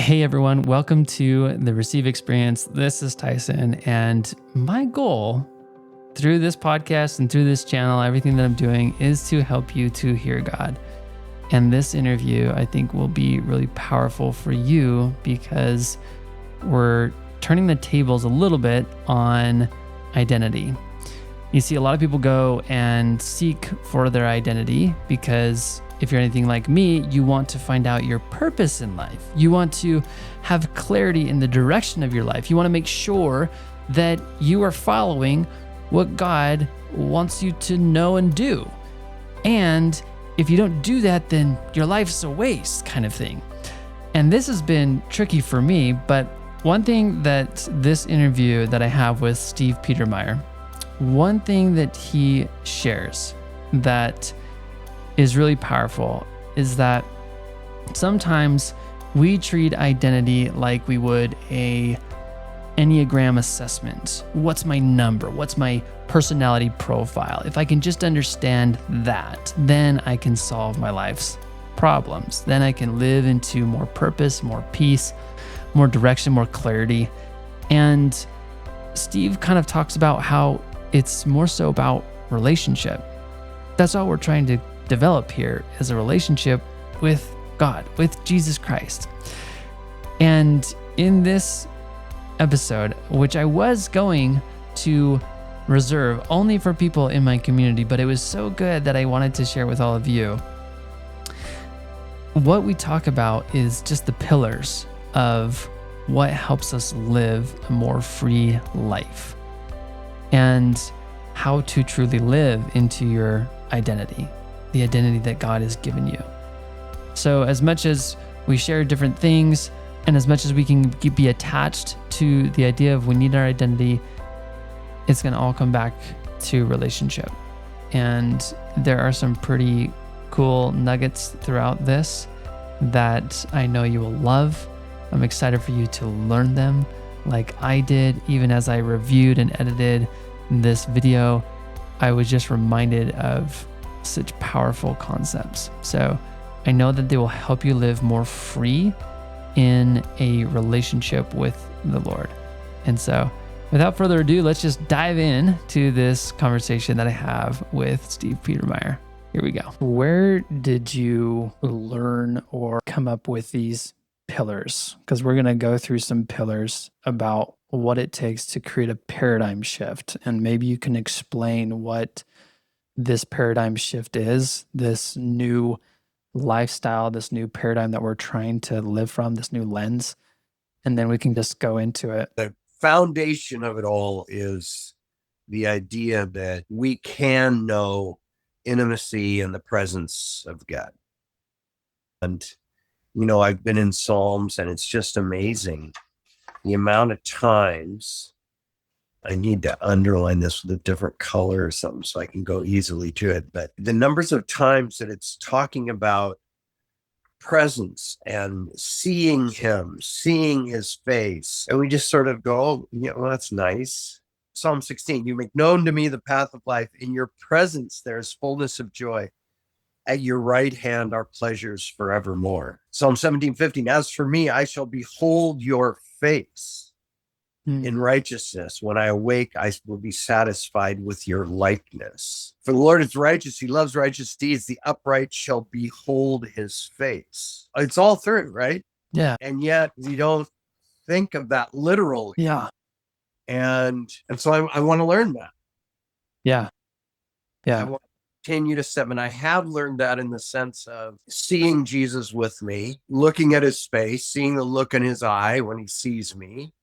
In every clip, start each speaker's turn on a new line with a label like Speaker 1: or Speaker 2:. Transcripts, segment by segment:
Speaker 1: Hey everyone, welcome to the Receive Experience. This is Tyson, and my goal through this podcast and through this channel, everything that I'm doing is to help you to hear God. And this interview, I think, will be really powerful for you because we're turning the tables a little bit on identity. You see, a lot of people go and seek for their identity because if you're anything like me, you want to find out your purpose in life. You want to have clarity in the direction of your life. You want to make sure that you are following what God wants you to know and do. And if you don't do that, then your life's a waste, kind of thing. And this has been tricky for me, but one thing that this interview that I have with Steve Petermeyer, one thing that he shares that is really powerful is that sometimes we treat identity like we would a Enneagram assessment. What's my number? What's my personality profile? If I can just understand that, then I can solve my life's problems. Then I can live into more purpose, more peace, more direction, more clarity. And Steve kind of talks about how it's more so about relationship. That's all we're trying to develop here is a relationship with God, with Jesus Christ. And in this episode, which I was going to reserve only for people in my community, but it was so good that I wanted to share with all of you. What we talk about is just the pillars of what helps us live a more free life and how to truly live into your identity, the identity that God has given you. So as much as we share different things and as much as we can be attached to the idea of we need our identity, it's going to all come back to relationship. And there are some pretty cool nuggets throughout this that I know you will love. I'm excited for you to learn them like I did. Even as I reviewed and edited this video, I was just reminded of such powerful concepts. So I know that they will help you live more free in a relationship with the Lord. And so without further ado, let's just dive in to this conversation that I have with Steve Petermeyer. Here we go. Where did you learn or come up with these pillars? Because we're going to go through some pillars about what it takes to create a paradigm shift. And maybe you can explain what this paradigm shift is, this new lifestyle, this new paradigm that we're trying to live from, this new lens. And then we can just go into it.
Speaker 2: The foundation of it all is the idea that we can know intimacy in the presence of God. And, I've been in Psalms and it's just amazing the amount of times. I need to underline this with a different color or something so I can go easily to it. But the numbers of times that it's talking about presence and seeing him, seeing his face. And we just sort of go, oh, well, that's nice. Psalm 16, you make known to me the path of life. In your presence, there is fullness of joy. At your right hand are pleasures forevermore. Psalm 17:15, as for me, I shall behold your face. In righteousness, when I awake, I will be satisfied with your likeness. For the Lord is righteous. He loves righteous deeds. The upright shall behold his face. It's all through, right?
Speaker 1: Yeah.
Speaker 2: And yet we don't think of that literally.
Speaker 1: Yeah.
Speaker 2: And so I want to learn that.
Speaker 1: Yeah. Yeah.
Speaker 2: I want to continue to step. And I have learned that in the sense of seeing Jesus with me, looking at his face, seeing the look in his eye when he sees me,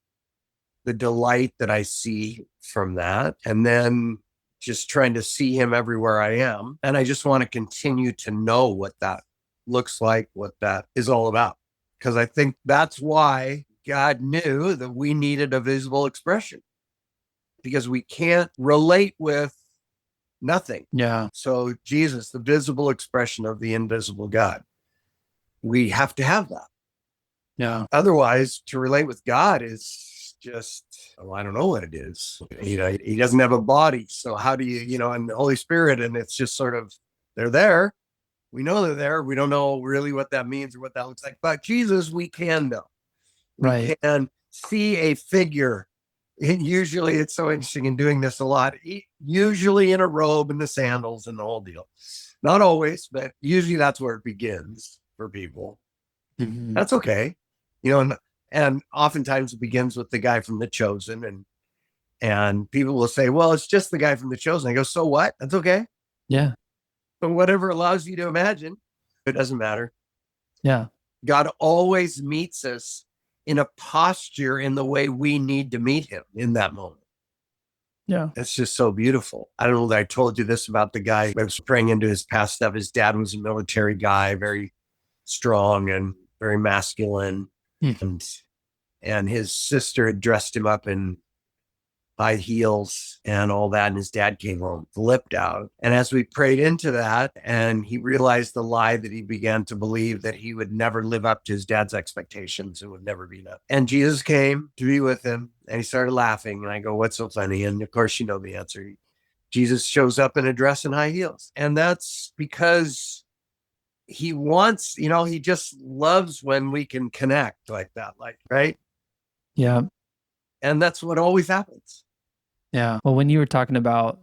Speaker 2: the delight that I see from that, and then just trying to see him everywhere I am. And I just want to continue to know what that looks like, what that is all about. Because I think that's why God knew that we needed a visible expression, because we can't relate with nothing.
Speaker 1: Yeah.
Speaker 2: So Jesus, the visible expression of the invisible God, we have to have that.
Speaker 1: Yeah.
Speaker 2: Otherwise, to relate with God is just, I don't know what it is. He doesn't have a body. So how do you, and the Holy Spirit, and it's just sort of, they're there. We know they're there. We don't know really what that means or what that looks like. But Jesus, we can know. We
Speaker 1: Right.
Speaker 2: can see a figure. And usually it's so interesting in doing this a lot, usually in a robe and the sandals and the whole deal. Not always, but usually that's where it begins for people.
Speaker 1: Mm-hmm.
Speaker 2: That's okay. And oftentimes it begins with the guy from The Chosen. And people will say, well, it's just the guy from The Chosen. I go, so what? That's okay.
Speaker 1: Yeah.
Speaker 2: So whatever allows you to imagine, it doesn't matter.
Speaker 1: Yeah.
Speaker 2: God always meets us in a posture in the way we need to meet him in that moment.
Speaker 1: Yeah.
Speaker 2: It's just so beautiful. I don't know that I told you this about the guy. I was praying into his past stuff. His dad was a military guy, very strong and very masculine.
Speaker 1: Hmm.
Speaker 2: And his sister had dressed him up in high heels and all that. And his dad came home, flipped out. And as we prayed into that, and he realized the lie that he began to believe that he would never live up to his dad's expectations and would never be enough. And Jesus came to be with him and he started laughing. And I go, what's so funny? And of course, you know the answer. Jesus shows up in a dress and high heels. And that's because he wants, he just loves when we can connect like that, right?
Speaker 1: Yeah.
Speaker 2: And that's what always happens.
Speaker 1: Yeah. Well, when you were talking about,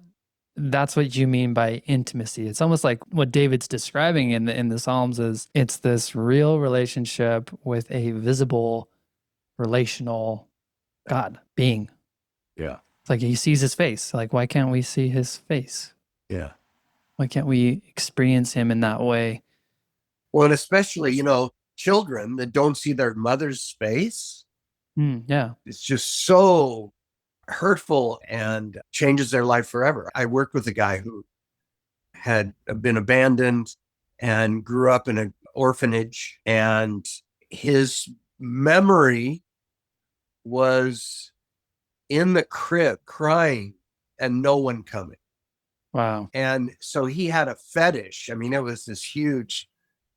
Speaker 1: that's what you mean by intimacy. It's almost like what David's describing in the Psalms is it's this real relationship with a visible relational God being.
Speaker 2: Yeah.
Speaker 1: It's like he sees his face. Like, why can't we see his face?
Speaker 2: Yeah.
Speaker 1: Why can't we experience him in that way?
Speaker 2: Well, and especially, children that don't see their mother's face,
Speaker 1: Yeah.
Speaker 2: it's just so hurtful and changes their life forever. I worked with a guy who had been abandoned and grew up in an orphanage, and his memory was in the crib crying and no one coming.
Speaker 1: Wow.
Speaker 2: And so he had a fetish. I mean, it was this huge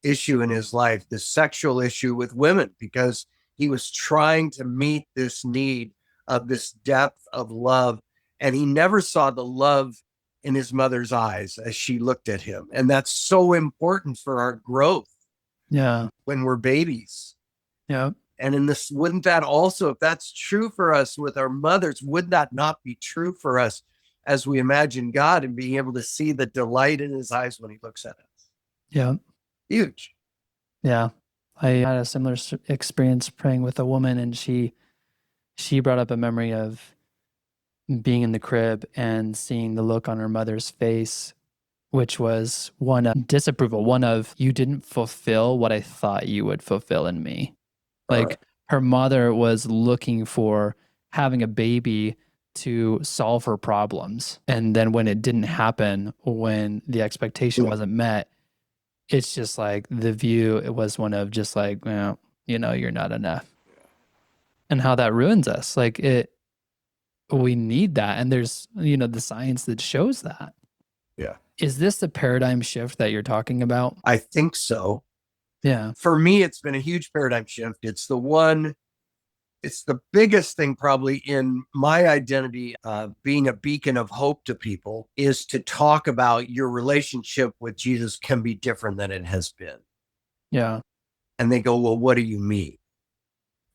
Speaker 2: issue in his life, this sexual issue with women, because he was trying to meet this need of this depth of love. And he never saw the love in his mother's eyes as she looked at him. And that's so important for our growth.
Speaker 1: Yeah.
Speaker 2: When we're babies.
Speaker 1: Yeah.
Speaker 2: And in this, wouldn't that also, if that's true for us with our mothers, would that not be true for us as we imagine God and being able to see the delight in his eyes when he looks at us?
Speaker 1: Yeah.
Speaker 2: Huge.
Speaker 1: Yeah. I had a similar experience praying with a woman, and she brought up a memory of being in the crib and seeing the look on her mother's face, which was one of disapproval, one of, you didn't fulfill what I thought you would fulfill in me. Like her mother was looking for having a baby to solve her problems. And then when it didn't happen, when the expectation wasn't met, it's just like the view, it was one of just like, well, you're not enough. And how that ruins us. Like we need that. And there's, the science that shows that.
Speaker 2: Yeah.
Speaker 1: Is this the paradigm shift that you're talking about?
Speaker 2: I think so.
Speaker 1: Yeah.
Speaker 2: For me, it's been a huge paradigm shift. It's the biggest thing probably in my identity of being a beacon of hope to people is to talk about your relationship with Jesus can be different than it has been.
Speaker 1: Yeah.
Speaker 2: And they go, well, what do you mean?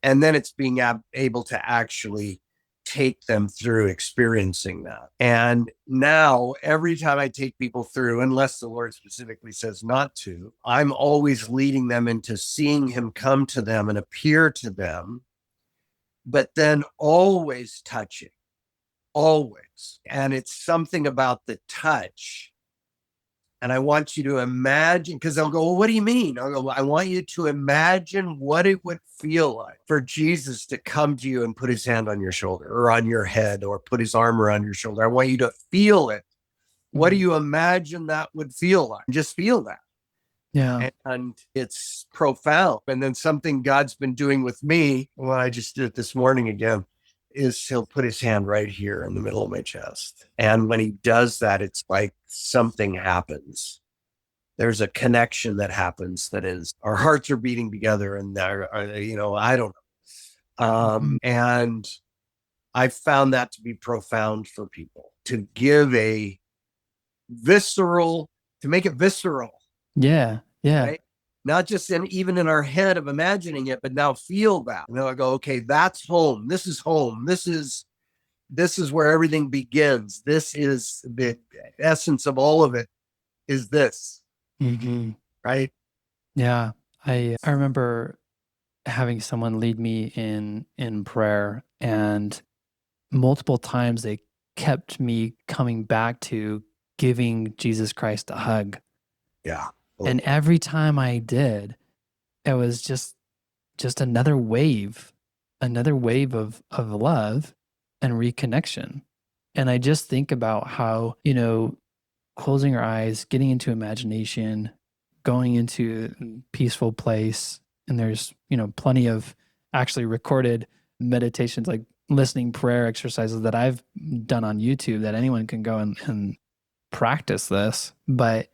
Speaker 2: And then it's being able to actually take them through experiencing that. And now every time I take people through, unless the Lord specifically says not to, I'm always leading them into seeing him come to them and appear to them, but then always touching, always. And it's something about the touch. And I want you to imagine, because they'll go, well, what do you mean? I'll go, I want you to imagine what it would feel like for Jesus to come to you and put his hand on your shoulder or on your head or put his arm around your shoulder. I want you to feel it. What do you imagine that would feel like? Just feel that.
Speaker 1: Yeah.
Speaker 2: And it's profound. And then something God's been doing with me, well, I just did it this morning again, is he'll put his hand right here in the middle of my chest. And when he does that, it's like something happens. There's a connection that happens that is, our hearts are beating together and I don't know. And I found that to be profound for people, to give to make it visceral.
Speaker 1: Yeah. Yeah.
Speaker 2: Right? not just even in our head of imagining it, but now feel that. And then I go, okay, that's home. This is home. This is where everything begins. This is the essence of all of it is this, right?
Speaker 1: Yeah. I remember having someone lead me in prayer, and multiple times they kept me coming back to giving Jesus Christ a hug.
Speaker 2: Yeah.
Speaker 1: And every time I did, it was just another wave of love and reconnection. And I just think about how, closing our eyes, getting into imagination, going into a peaceful place. And there's, plenty of actually recorded meditations, like listening prayer exercises that I've done on YouTube that anyone can go and practice this. But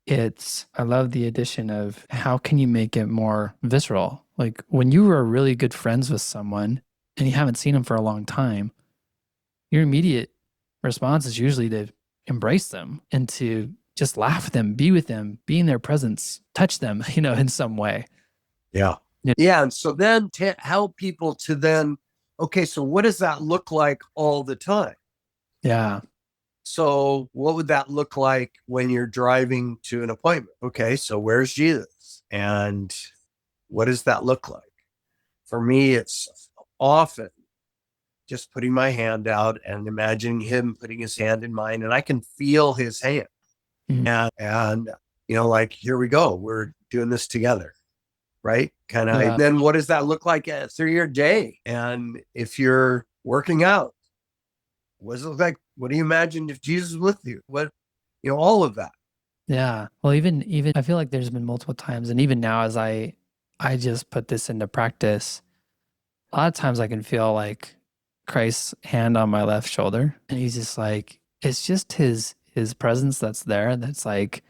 Speaker 1: I love the addition of how can you make it more visceral? Like when you are really good friends with someone and you haven't seen them for a long time, your immediate response is usually to embrace them and to just laugh with them, be with them, be in their presence, touch them, in some way.
Speaker 2: Yeah.
Speaker 1: Yeah.
Speaker 2: Yeah. And so then to help people to then, okay, so what does that look like all the time?
Speaker 1: Yeah.
Speaker 2: So what would that look like when you're driving to an appointment? Okay, so where's Jesus? And what does that look like? For me, it's often just putting my hand out and imagining him putting his hand in mine, and I can feel his hand. And like, here we go. We're doing this together, right? Kind of.
Speaker 1: Yeah.
Speaker 2: Then what does that look like through your day? And if you're working out, what does it look like? What do you imagine if Jesus is with you? What, all of that.
Speaker 1: Yeah. Well, even I feel like there's been multiple times, and even now as I just put this into practice, a lot of times I can feel like Christ's hand on my left shoulder, and he's just like, it's just his presence that's there. That's like,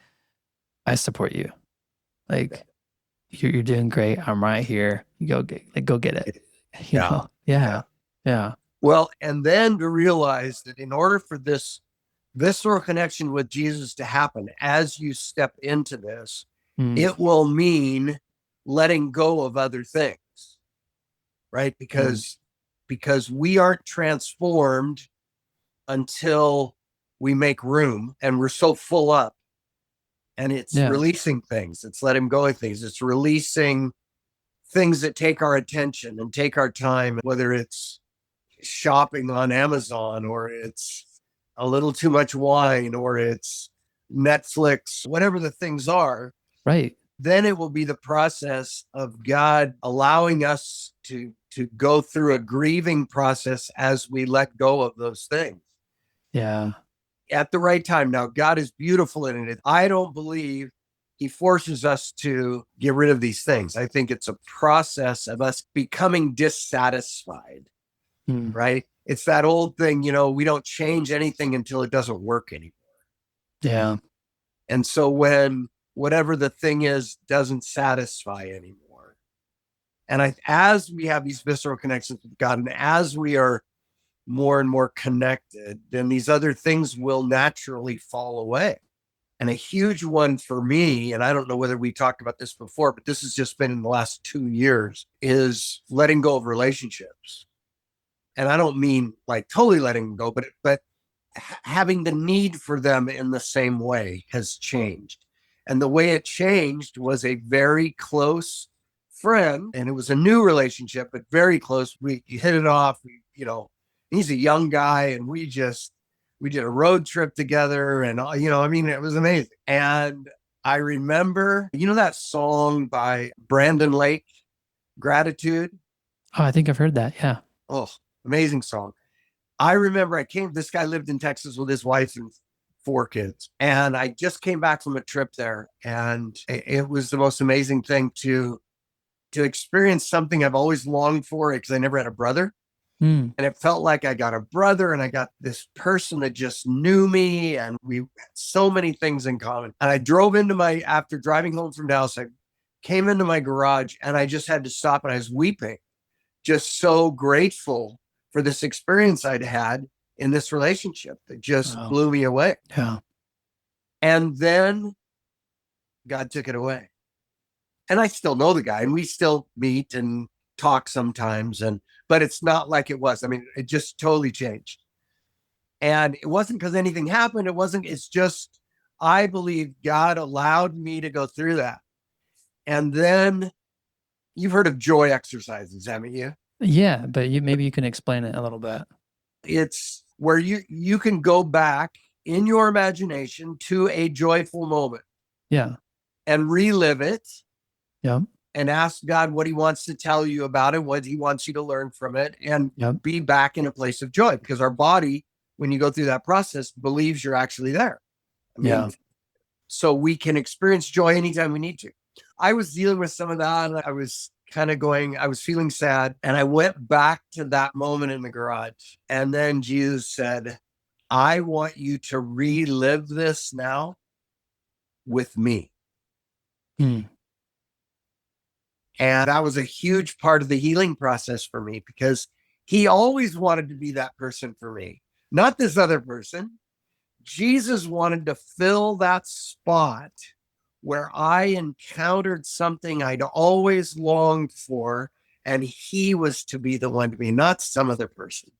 Speaker 1: I support you. Like you're doing great. I'm right here. You go get it.
Speaker 2: Yeah.
Speaker 1: Yeah. Yeah.
Speaker 2: Well, and then to realize that in order for this visceral connection with Jesus to happen, as you step into this, it will mean letting go of other things, right? Because we aren't transformed until we make room, and we're so full up, and it's releasing things. It's letting go of things. It's releasing things that take our attention and take our time, whether it's shopping on Amazon, or it's a little too much wine, or it's Netflix, whatever the things are.
Speaker 1: Right.
Speaker 2: Then it will be the process of God allowing us to go through a grieving process as we let go of those things.
Speaker 1: Yeah.
Speaker 2: At the right time. Now, God is beautiful in it. I don't believe he forces us to get rid of these things. I think it's a process of us becoming dissatisfied, right? It's that old thing, we don't change anything until it doesn't work anymore.
Speaker 1: Yeah.
Speaker 2: And so when whatever the thing is doesn't satisfy anymore, and as we have these visceral connections with God, and as we are more and more connected, then these other things will naturally fall away. And a huge one for me, and I don't know whether we talked about this before, but this has just been in the last 2 years, is letting go of relationships. And I don't mean like totally letting go, but having the need for them in the same way has changed. And the way it changed was a very close friend, and it was a new relationship, but very close. We hit it off. He's a young guy, and we did a road trip together, and it was amazing. And I remember, that song by Brandon Lake, Gratitude.
Speaker 1: Oh, I think I've heard that. Yeah.
Speaker 2: Oh, amazing song. I remember this guy lived in Texas with his wife and 4 kids. And I just came back from a trip there, and it was the most amazing thing to experience something I've always longed for, because I never had a brother. And it felt like I got a brother, and I got this person that just knew me, and we had so many things in common. And I drove after driving home from Dallas, I came into my garage, and I just had to stop, and I was weeping, just so grateful for this experience I'd had in this relationship that just blew me away.
Speaker 1: Yeah.
Speaker 2: And then God took it away. And I still know the guy and we still meet and talk sometimes. But it's not like it was. I mean, it just totally changed. And it wasn't because anything happened. It's just, I believe God allowed me to go through that. And then you've heard of joy exercises, haven't you?
Speaker 1: Yeah, but maybe you can explain it a little bit.
Speaker 2: It's where you can go back in your imagination to a joyful moment.
Speaker 1: Yeah.
Speaker 2: And relive it.
Speaker 1: Yeah.
Speaker 2: And ask God what he wants to tell you about it, what he wants you to learn from it, and be back in a place of joy, because our body, when you go through that process, believes you're actually there. I mean, so we can experience joy anytime we need to. I was dealing with some of that. I was I was feeling sad, and I went back to that moment in the garage. And then Jesus said, I want you to relive this now with me.
Speaker 1: Hmm.
Speaker 2: And that was a huge part of the healing process for me, because he always wanted to be that person for me, not this other person. Jesus wanted to fill that spot where I encountered something I'd always longed for, and he was to be the one to be, not some other person.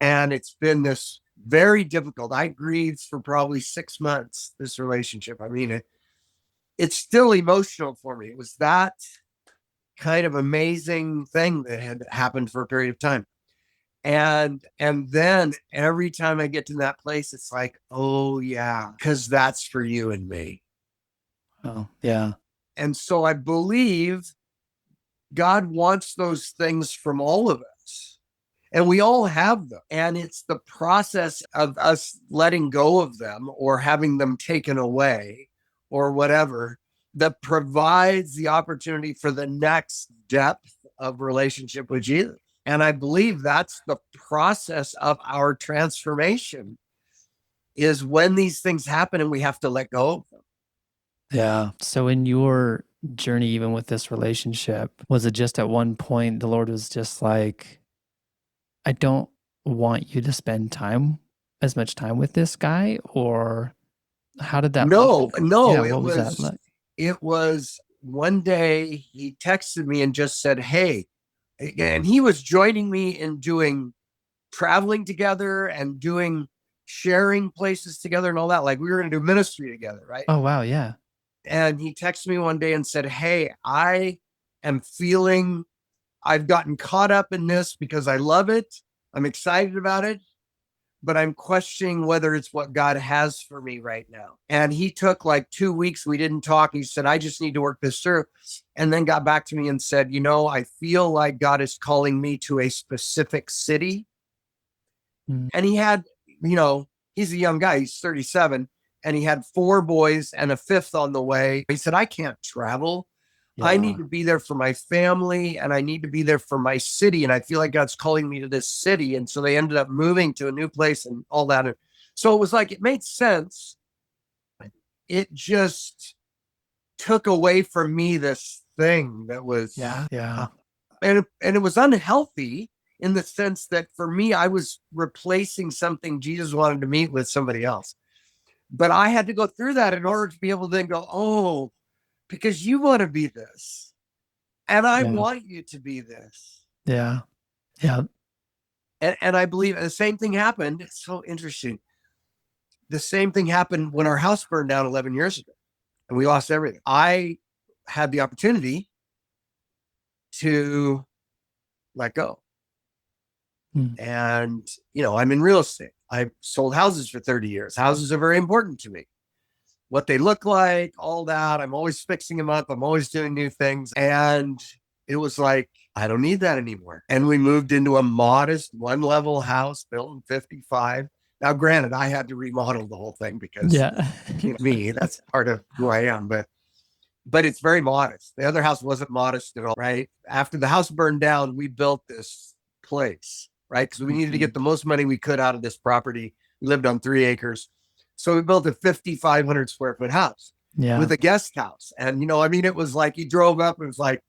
Speaker 2: And it's been this very difficult. I grieved for probably 6 months, this relationship. I mean, it's still emotional for me. It was that kind of amazing thing that had happened for a period of time. And then every time I get to that place, it's like, oh yeah, because that's for you and me.
Speaker 1: Oh, yeah.
Speaker 2: And so I believe God wants those things from all of us. And we all have them. And it's the process of us letting go of them or having them taken away or whatever that provides the opportunity for the next depth of relationship with Jesus. And I believe that's the process of our transformation, is when these things happen and we have to let go of them.
Speaker 1: Yeah. So in your journey, even with this relationship, was it just at one point the Lord was just like, I don't want you to spend as much time with this guy? Or how did that look?
Speaker 2: No,
Speaker 1: What was that like?
Speaker 2: It was one day he texted me and just said, hey, and he was joining me in doing traveling together and sharing places together and all that. Like we were going to do ministry together. Right.
Speaker 1: Oh, wow. Yeah.
Speaker 2: And he texted me one day and said, hey, I've gotten caught up in this because I love it. I'm excited about it, but I'm questioning whether it's what God has for me right now. And he took like 2 weeks. We didn't talk. He said, I just need to work this through. And then got back to me and said, I feel like God is calling me to a specific city. Mm. And he had, he's a young guy. He's 37. And he had 4 boys and a 5th on the way. He said, I can't travel. Yeah. I need to be there for my family, and I need to be there for my city. And I feel like God's calling me to this city. And so they ended up moving to a new place and all that. And so it was like, it made sense. It just took away from me this thing that was, and it was unhealthy in the sense that for me, I was replacing something Jesus wanted to meet with somebody else. But I had to go through that in order to be able to then go, oh, because you want to be this. And I want you to be this.
Speaker 1: Yeah. Yeah.
Speaker 2: And I believe the same thing happened. It's so interesting. The same thing happened when our house burned down 11 years ago and we lost everything. I had the opportunity to let go. And, I'm in real estate. I've sold houses for 30 years. Houses are very important to me. What they look like, all that. I'm always fixing them up. I'm always doing new things. And it was like, I don't need that anymore. And we moved into a modest 1-level house built in 55. Now, granted, I had to remodel the whole thing because me, that's part of who I am. But it's very modest. The other house wasn't modest at all, right? After the house burned down, we built this place, right? Because we needed to get the most money we could out of this property. We lived on 3 acres. So we built a 5,500 square foot house with a guest house. And, it was like you drove up, it was like,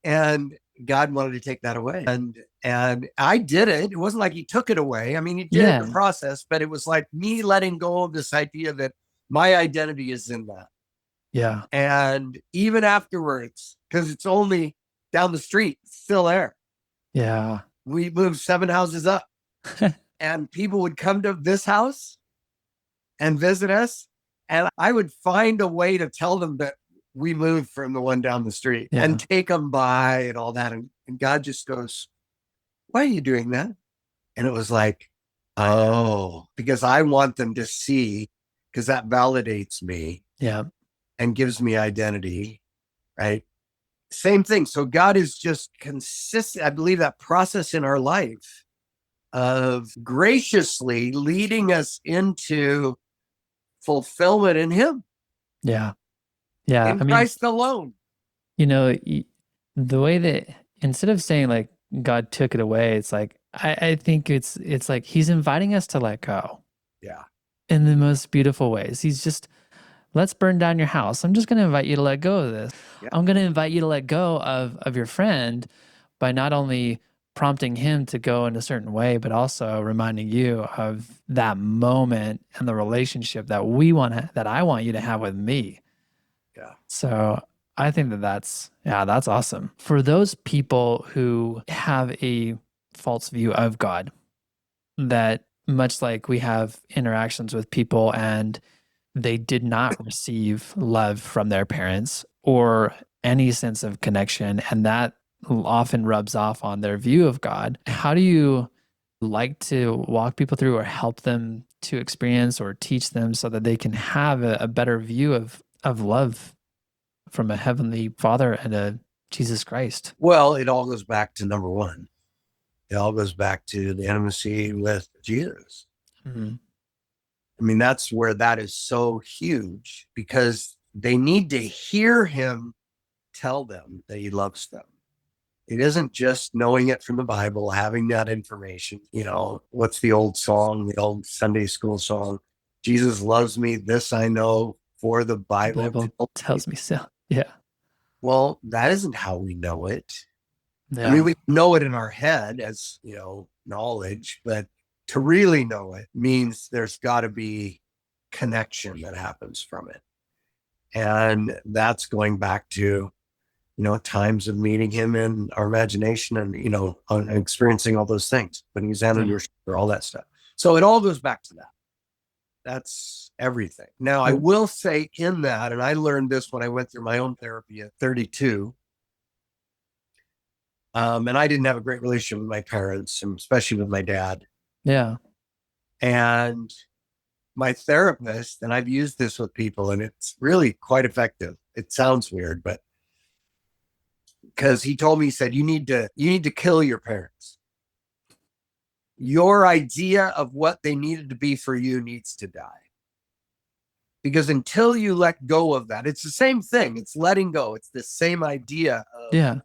Speaker 2: and God wanted to take that away. And I did it. It wasn't like he took it away. I mean, he did the process, but it was like me letting go of this idea that my identity is in that.
Speaker 1: Yeah.
Speaker 2: And even afterwards, because it's only down the street, it's still there.
Speaker 1: Yeah.
Speaker 2: We moved 7 houses up, and people would come to this house and visit us. And I would find a way to tell them that we moved from the one down the street and take them by and all that. And God just goes, why are you doing that? And it was like, oh, because I want them to see, because that validates me.
Speaker 1: Yeah.
Speaker 2: And gives me identity, right? Same thing. So God is just consistent. I believe that process in our life of graciously leading us into fulfillment in Him,
Speaker 1: Yeah. Yeah.
Speaker 2: in
Speaker 1: I mean,
Speaker 2: Christ alone.
Speaker 1: you know, the way that instead of saying like God took it away, it's like I think it's like He's inviting us to let go.
Speaker 2: Yeah.
Speaker 1: In the most beautiful ways. He's just, let's burn down your house. I'm just going to invite you to let go of this.
Speaker 2: Yeah.
Speaker 1: I'm going to invite you to let go of your friend by not only prompting him to go in a certain way, but also reminding you of that moment and the relationship that that I want you to have with me.
Speaker 2: Yeah.
Speaker 1: So I think that's awesome. For those people who have a false view of God, that much like we have interactions with people and they did not receive love from their parents or any sense of connection, and that often rubs off on their view of God. How do you like to walk people through or help them to experience or teach them so that they can have a better view of love from a heavenly Father and a Jesus Christ?
Speaker 2: Well, it all goes back to number one. It all goes back to the intimacy with Jesus.
Speaker 1: Mm-hmm.
Speaker 2: I mean, that's where that is so huge, because they need to hear Him tell them that He loves them. It isn't just knowing it from the Bible, having that information. You know, what's the old song, the old Sunday school song? Jesus loves me. This I know, for the Bible
Speaker 1: tells me so. Yeah.
Speaker 2: Well, that isn't how we know it.
Speaker 1: Yeah.
Speaker 2: I mean, we know it in our head as, knowledge, but to really know it means there's got to be connection that happens from it. And that's going back to, times of meeting Him in our imagination and, experiencing all those things, putting His hand on your shoulder, all that stuff. So it all goes back to that. That's everything. Now, I will say in that, and I learned this when I went through my own therapy at 32, and I didn't have a great relationship with my parents, and especially with my dad.
Speaker 1: Yeah.
Speaker 2: And my therapist, and I've used this with people, and it's really quite effective. It sounds weird, but because he told me, he said, you need to kill your parents. Your idea of what they needed to be for you needs to die. Because until you let go of that, it's the same thing. It's letting go. It's the same idea of,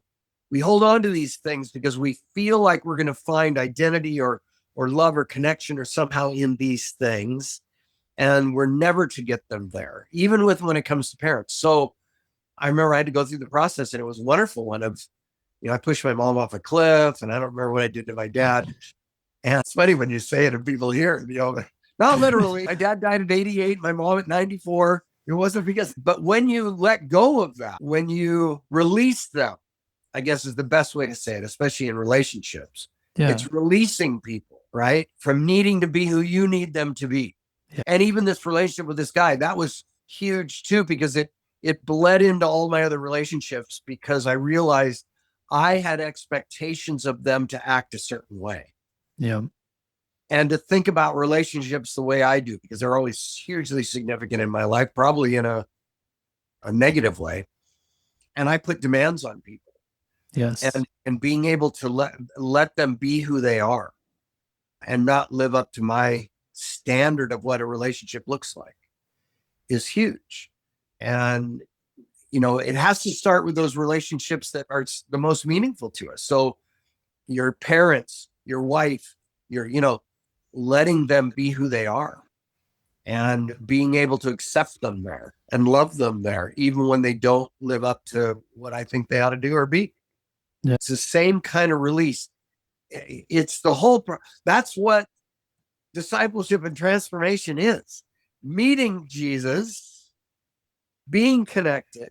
Speaker 2: we hold on to these things because we feel like we're going to find identity or love or connection or somehow in these things. And we're never to get them there, even when it comes to parents. So I remember I had to go through the process, and it was a wonderful one of, I pushed my mom off a cliff, and I don't remember what I did to my dad. And it's funny when you say it and people hear it, not literally. My dad died at 88, my mom at 94. It wasn't but when you let go of that, when you release them, I guess is the best way to say it, especially in relationships. Yeah. It's releasing people, right? From needing to be who you need them to be. Yeah. And even this relationship with this guy, that was huge too, because it bled into all my other relationships, because I realized I had expectations of them to act a certain way.
Speaker 1: Yeah.
Speaker 2: And to think about relationships the way I do, because they're always hugely significant in my life, probably in a negative way. And I put demands on people.
Speaker 1: Yes.
Speaker 2: And being able to let them be who they are and not live up to my standard of what a relationship looks like is huge. And, it has to start with those relationships that are the most meaningful to us. So your parents, your wife, letting them be who they are and being able to accept them there and love them there, even when they don't live up to what I think they ought to do or be. Yeah. It's the same kind of release. It's the whole, that's what discipleship and transformation is. Meeting Jesus being connected,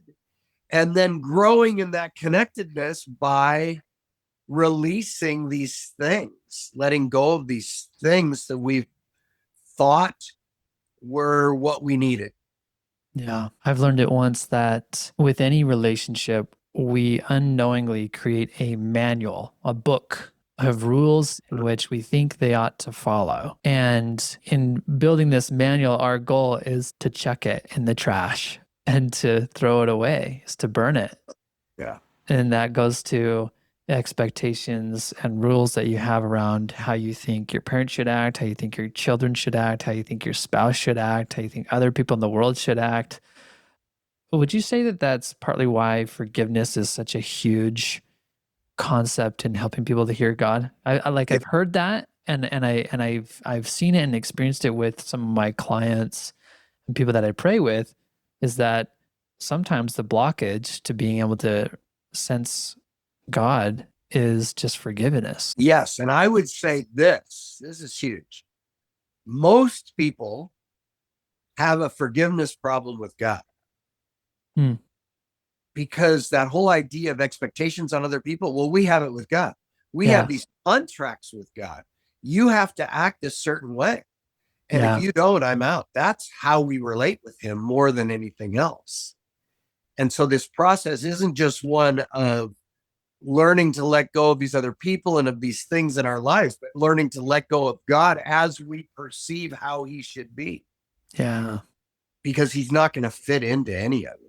Speaker 2: and then growing in that connectedness by releasing these things, letting go of these things that we've thought were what we needed.
Speaker 1: Yeah. I've learned it once that with any relationship, we unknowingly create a manual, a book of rules in which we think they ought to follow. And in building this manual, our goal is to chuck it in the trash and to throw it away, is to burn it.
Speaker 2: Yeah.
Speaker 1: And that goes to expectations and rules that you have around how you think your parents should act, how you think your children should act, how you think your spouse should act, how you think other people in the world should act. Would you say that that's partly why forgiveness is such a huge concept in helping people to hear God? I've heard that, and I've seen it and experienced it with some of my clients and people that I pray with, is that sometimes the blockage to being able to sense God is just forgiveness.
Speaker 2: Yes. And I would say this is huge. Most people have a forgiveness problem with God. Because that whole idea of expectations on other people, well, we have it with God. We have these contracts with God. You have to act a certain way. And if you don't, I'm out. That's how we relate with him more than anything else. And so this process isn't just one of learning to let go of these other people and of these things in our lives, but learning to let go of God as we perceive how he should be.
Speaker 1: Yeah.
Speaker 2: Because he's not going to fit into any of it.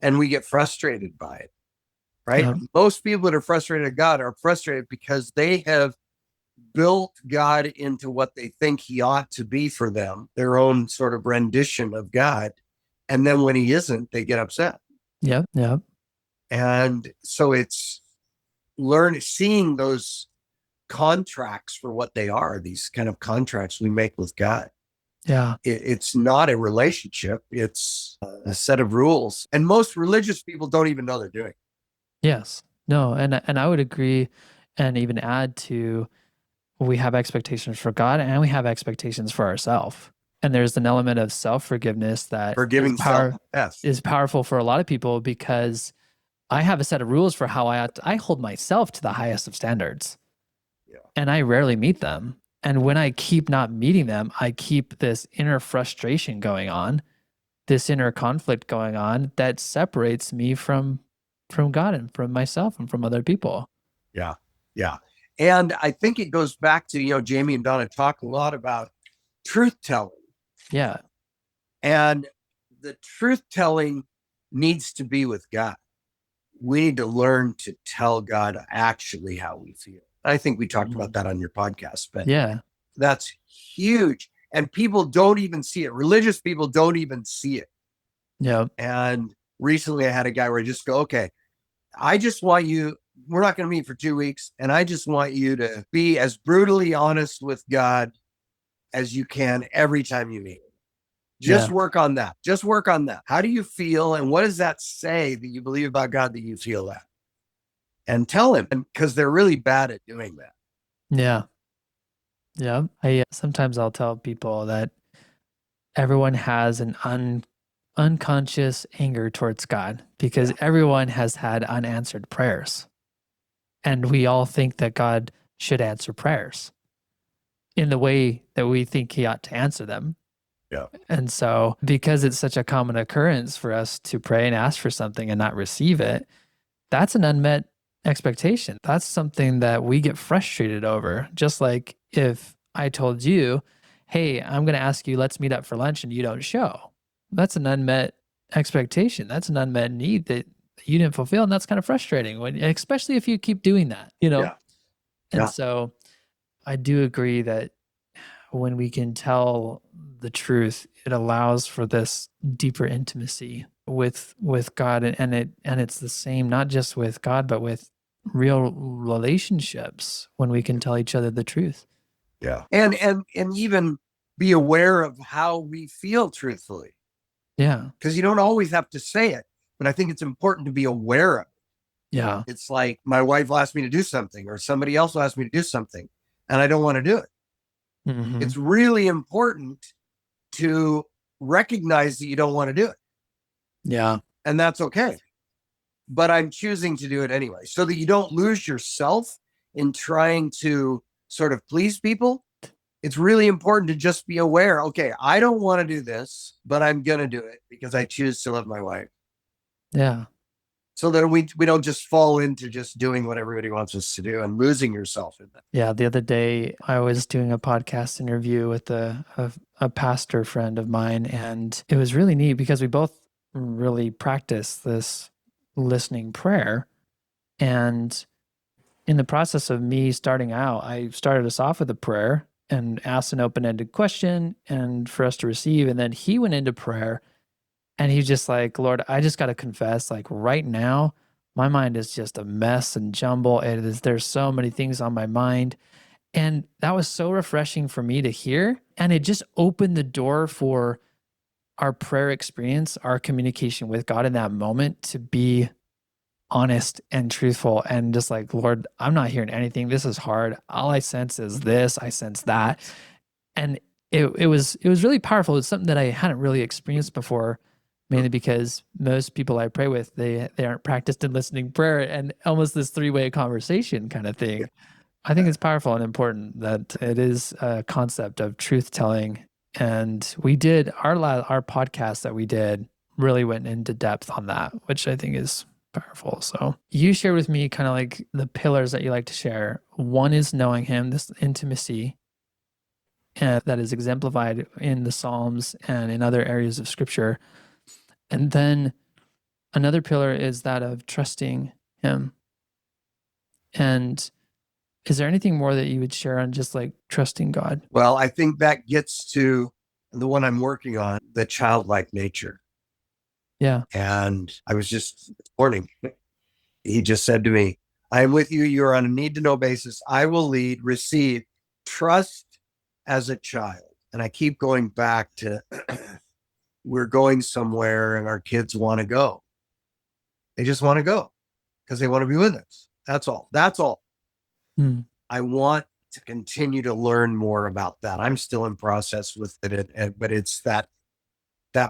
Speaker 2: And we get frustrated by it, right?
Speaker 1: Yeah.
Speaker 2: Most people that are frustrated at God are frustrated because they have built God into what they think he ought to be for them, their own sort of rendition of God. And then when he isn't, they get upset.
Speaker 1: Yep. Yep.
Speaker 2: And so it's seeing those contracts for what they are, these kind of contracts we make with God.
Speaker 1: Yeah.
Speaker 2: It's not a relationship. It's a set of rules. And most religious people don't even know they're doing it.
Speaker 1: Yes. No. And I would agree and even add to, we have expectations for God and we have expectations for ourselves. And there's an element of self-forgiveness that
Speaker 2: forgiving self
Speaker 1: is powerful for a lot of people, because I have a set of rules for how I hold myself to the highest of standards. Yeah. And I rarely meet them. And when I keep not meeting them, I keep this inner frustration going on, this inner conflict going on that separates me from God and from myself and from other people.
Speaker 2: Yeah. Yeah. And I think it goes back to, Jamie and Donna talk a lot about truth telling.
Speaker 1: Yeah.
Speaker 2: And the truth telling needs to be with God. We need to learn to tell God actually how we feel. I think we talked about that on your podcast, but that's huge. And people don't even see it. Religious people don't even see it.
Speaker 1: Yeah.
Speaker 2: And recently I had a guy where I just go, okay, I just want you, we're not going to meet for 2 weeks. And I just want you to be as brutally honest with God as you can every time you meet. Just work on that. Just work on that. How do you feel? And what does that say that you believe about God that you feel that? And tell him, because they're really bad at doing that.
Speaker 1: Yeah. Yeah. Sometimes I'll tell people that everyone has an unconscious anger towards God, because everyone has had unanswered prayers. And we all think that God should answer prayers in the way that we think he ought to answer them. Yeah. And so because it's such a common occurrence for us to pray and ask for something and not receive it, that's an unmet expectation. That's something that we get frustrated over. Just like if I told you, hey, I'm going to ask you, let's meet up for lunch, and you don't show. That's an unmet expectation. That's an unmet need that you didn't fulfill. And that's kind of frustrating, especially if you keep doing that,
Speaker 2: Yeah.
Speaker 1: And so I do agree that when we can tell the truth, it allows for this deeper intimacy with God, and it's the same not just with God but with real relationships when we can tell each other the truth.
Speaker 2: Yeah. And even be aware of how we feel truthfully.
Speaker 1: Yeah.
Speaker 2: Because you don't always have to say it, but I think it's important to be aware of it.
Speaker 1: Yeah.
Speaker 2: It's like my wife will ask me to do something, or somebody else will ask me to do something, and I don't want to do it. Mm-hmm. It's really important to recognize that you don't want to do it.
Speaker 1: Yeah.
Speaker 2: And that's okay. But I'm choosing to do it anyway, so that you don't lose yourself in trying to sort of please people. It's really important to just be aware. Okay, I don't want to do this, but I'm going to do it because I choose to love my wife.
Speaker 1: Yeah.
Speaker 2: So that we don't just fall into just doing what everybody wants us to do and losing yourself in that.
Speaker 1: Yeah. The other day, I was doing a podcast interview with a pastor friend of mine, and it was really neat because we both really practice this listening prayer. And in the process of me starting out, I started us off with a prayer and asked an open-ended question and for us to receive. And then he went into prayer and he's just like, Lord, I just got to confess, like right now, my mind is just a mess and jumble. There's so many things on my mind. And that was so refreshing for me to hear. And it just opened the door for our prayer experience, our communication with God in that moment to be honest and truthful and just like, Lord, I'm not hearing anything. This is hard. All I sense is this, I sense that. And it was really powerful. It's something that I hadn't really experienced before, mainly because most people I pray with, they aren't practiced in listening prayer and almost this three-way conversation kind of thing. I think it's powerful and important that it is a concept of truth telling. And we did our podcast that we did really went into depth on that, which I think is powerful. So you shared with me kind of like the pillars that you like to share. One is knowing him, this intimacy, and that is exemplified in the Psalms and in other areas of scripture. And then another pillar is that of trusting him. And is there anything more that you would share on just like trusting God?
Speaker 2: Well, I think that gets to the one I'm working on, the childlike nature.
Speaker 1: Yeah.
Speaker 2: And I was just this morning, he just said to me, I am with you. You're on a need to know basis. I will lead, receive, trust as a child. And I keep going back to we're going somewhere and our kids want to go. They just want to go because they want to be with us. That's all. That's all.
Speaker 1: Hmm.
Speaker 2: I want to continue to learn more about that. I'm still in process with it, but it's that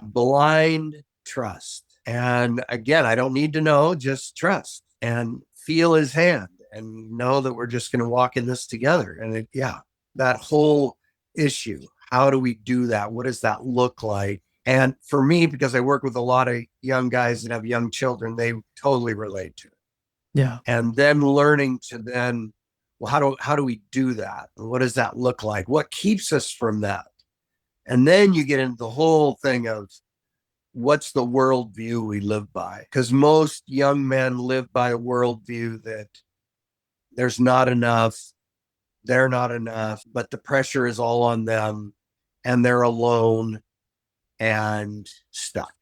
Speaker 2: blind trust. And again, I don't need to know, just trust and feel his hand and know that we're just going to walk in this together. And that whole issue. How do we do that? What does that look like? And for me, because I work with a lot of young guys that have young children, they totally relate to it.
Speaker 1: Yeah.
Speaker 2: And then learning to then, well, how do we do that? What does that look like? What keeps us from that? And then you get into the whole thing of what's the worldview we live by? Because most young men live by a worldview that there's not enough, they're not enough, but the pressure is all on them and they're alone and stuck.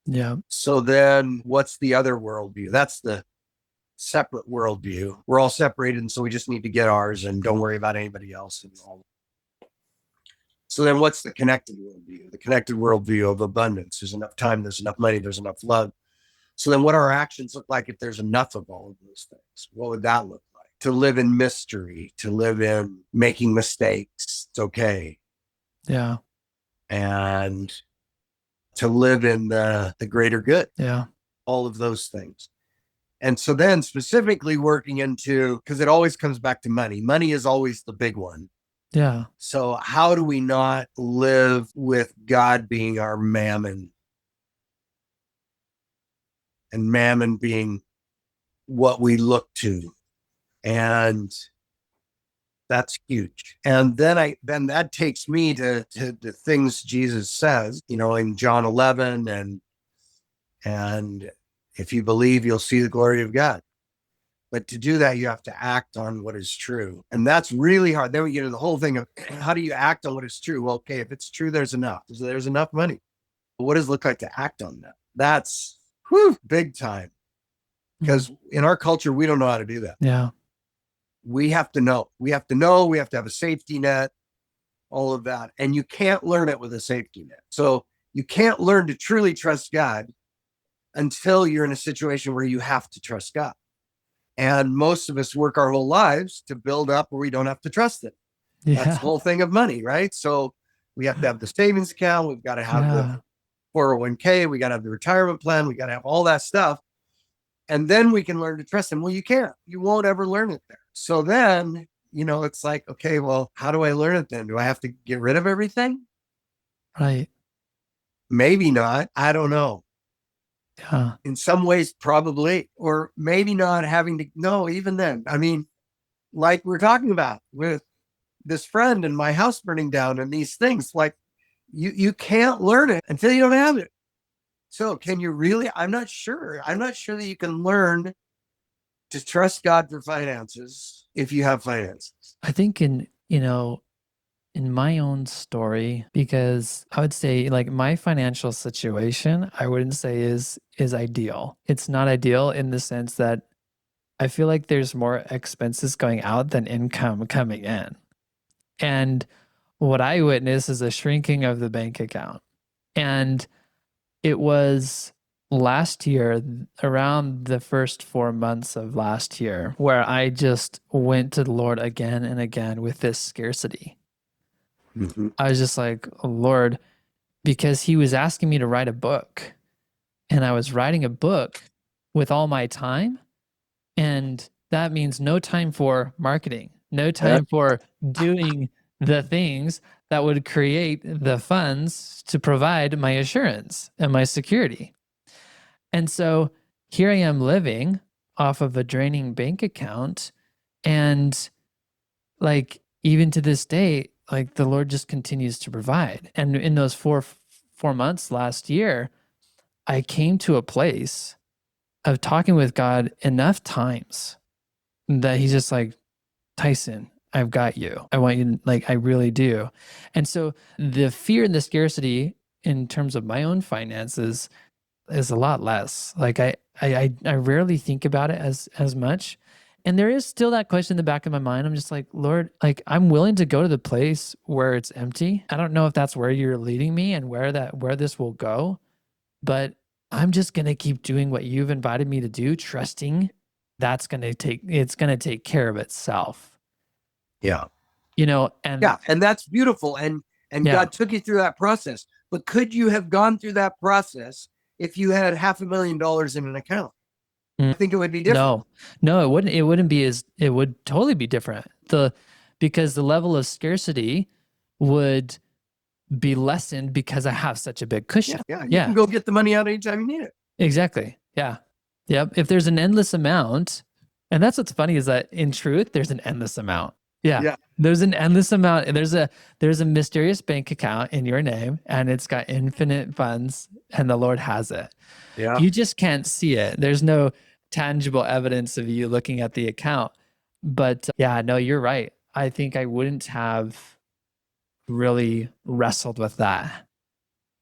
Speaker 1: Yeah.
Speaker 2: So then what's the other worldview? That's the separate worldview. We're all separated, and so we just need to get ours and don't worry about anybody else. And all. So then what's the connected worldview? The connected worldview of abundance. There's enough time, there's enough money, there's enough love. So then what our actions look like if there's enough of all of those things? What would that look like? To live in mystery, to live in making mistakes. It's okay.
Speaker 1: Yeah.
Speaker 2: And to live in the greater good.
Speaker 1: Yeah.
Speaker 2: All of those things. And so then specifically working into, because it always comes back to money. Money is always the big one.
Speaker 1: Yeah.
Speaker 2: So how do we not live with God being our mammon? And mammon being what we look to. And that's huge. And then that takes me to the things Jesus says, in John 11, and if you believe, you'll see the glory of God. But to do that, you have to act on what is true. And that's really hard. Then we get into the whole thing of how do you act on what is true? Well, okay, if it's true, there's enough. There's enough money. What does it look like to act on that? That's big time. Because in our culture, we don't know how to do that.
Speaker 1: Yeah.
Speaker 2: We have to know. We have to have a safety net, all of that. And you can't learn it with a safety net. So you can't learn to truly trust God until you're in a situation where you have to trust God. And most of us work our whole lives to build up where we don't have to trust it.
Speaker 1: Yeah.
Speaker 2: That's the whole thing of money, right? So we have to have the savings account. We've got to have 401k, we got to have the retirement plan, we got to have all that stuff. And then we can learn to trust him. Well, you can't. You won't ever learn it there. So then, it's like, okay, well, how do I learn it then? Do I have to get rid of everything?
Speaker 1: Right.
Speaker 2: Maybe not. I don't know.
Speaker 1: Yeah.
Speaker 2: In some ways, probably, or maybe not having to. No, even then. I mean, like we're talking about with this friend and my house burning down and these things, like you can't learn it until you don't have it. So can you really? I'm not sure. I'm not sure that you can learn to trust God for finances if you have finances.
Speaker 1: I think in my own story, because I would say like my financial situation, I wouldn't say is ideal. It's not ideal in the sense that I feel like there's more expenses going out than income coming in. And what I witness is a shrinking of the bank account. And it was last year, around the first 4 months of last year, where I just went to the Lord again and again with this scarcity.
Speaker 2: Mm-hmm.
Speaker 1: I was just like, oh, Lord, because he was asking me to write a book. And I was writing a book with all my time. And that means no time for marketing, no time for doing the things that would create the funds to provide my assurance and my security. And so here I am living off of a draining bank account. And like, even to this day, like the Lord just continues to provide. And in those four months last year, I came to a place of talking with God enough times that he's just like, Tyson, I've got you. I want you, like, I really do. And so the fear and the scarcity in terms of my own finances is a lot less. Like I rarely think about it as much. And there is still that question in the back of my mind. I'm just like, Lord, like I'm willing to go to the place where it's empty. I don't know if that's where you're leading me and where this will go, but I'm just going to keep doing what you've invited me to do, trusting it's going to take care of itself.
Speaker 2: Yeah.
Speaker 1: And
Speaker 2: and that's beautiful. And
Speaker 1: yeah.
Speaker 2: God took you through that process. But could you have gone through that process if you had $500,000 in an account? I think it would be different.
Speaker 1: No, it wouldn't. It wouldn't be it would totally be different. Because the level of scarcity would be lessened because I have such a big cushion.
Speaker 2: Yeah. You can go get the money out anytime you need it.
Speaker 1: Exactly. Yeah. Yep. If there's an endless amount, and that's what's funny is that in truth, there's an endless amount. Yeah. There's an endless amount. There's a mysterious bank account in your name and it's got infinite funds and the Lord has it.
Speaker 2: Yeah.
Speaker 1: You just can't see it. There's no tangible evidence of you looking at the account. But no, you're right. I think I wouldn't have really wrestled with that.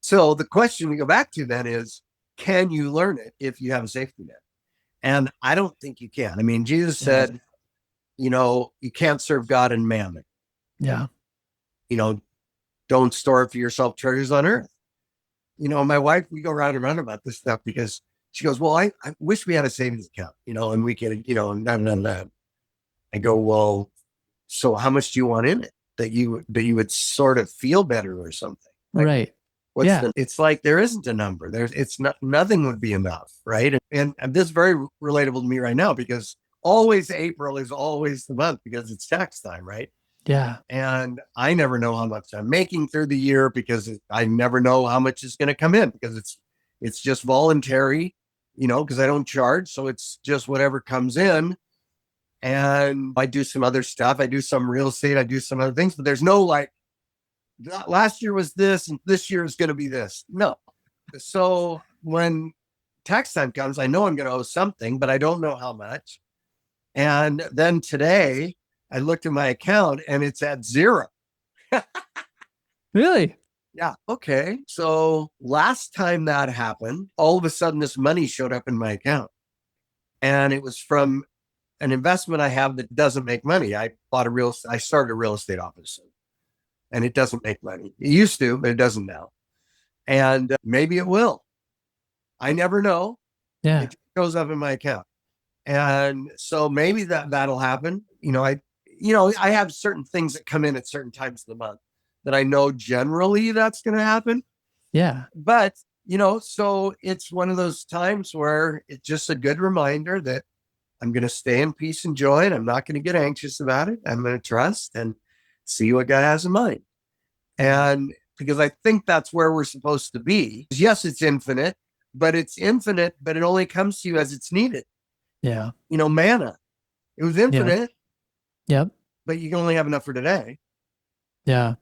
Speaker 2: So the question we go back to then is, can you learn it if you have a safety net? And I don't think you can. I mean, Jesus said, you can't serve God and mammon.
Speaker 1: Yeah.
Speaker 2: Don't store up for yourself treasures on earth. My wife, we go round and round about this stuff because she goes, well, I wish we had a savings account, and we could, and I go, well, so how much do you want in it that you would sort of feel better or something? Like,
Speaker 1: right.
Speaker 2: It's like there isn't a number. Nothing would be enough, right? And this is very relatable to me right now because always April is always the month because it's tax time, right?
Speaker 1: Yeah.
Speaker 2: And I never know how much I'm making through the year because I never know how much is going to come in because it's just voluntary, because I don't charge. So it's just whatever comes in. And I do some other stuff. I do some real estate. I do some other things, but there's no like, last year was this and this year is going to be this. No. So when tax time comes, I know I'm going to owe something, but I don't know how much. And then today I looked at my account and it's at zero.
Speaker 1: Really?
Speaker 2: Yeah. Okay. So last time that happened, all of a sudden this money showed up in my account and it was from an investment I have that doesn't make money. I started a real estate office and it doesn't make money. It used to, but it doesn't now. And maybe it will. I never know.
Speaker 1: Yeah.
Speaker 2: It goes up in my account. And so maybe that'll happen. I have certain things that come in at certain times of the month that I know generally that's going to happen.
Speaker 1: Yeah.
Speaker 2: But, So it's one of those times where it's just a good reminder that I'm going to stay in peace and joy, and I'm not going to get anxious about it. I'm going to trust and see what God has in mind. And because I think that's where we're supposed to be. Yes, it's infinite, but it only comes to you as it's needed.
Speaker 1: Yeah.
Speaker 2: Manna, it was infinite.
Speaker 1: Yep.
Speaker 2: But you can only have enough for today.
Speaker 1: Yeah.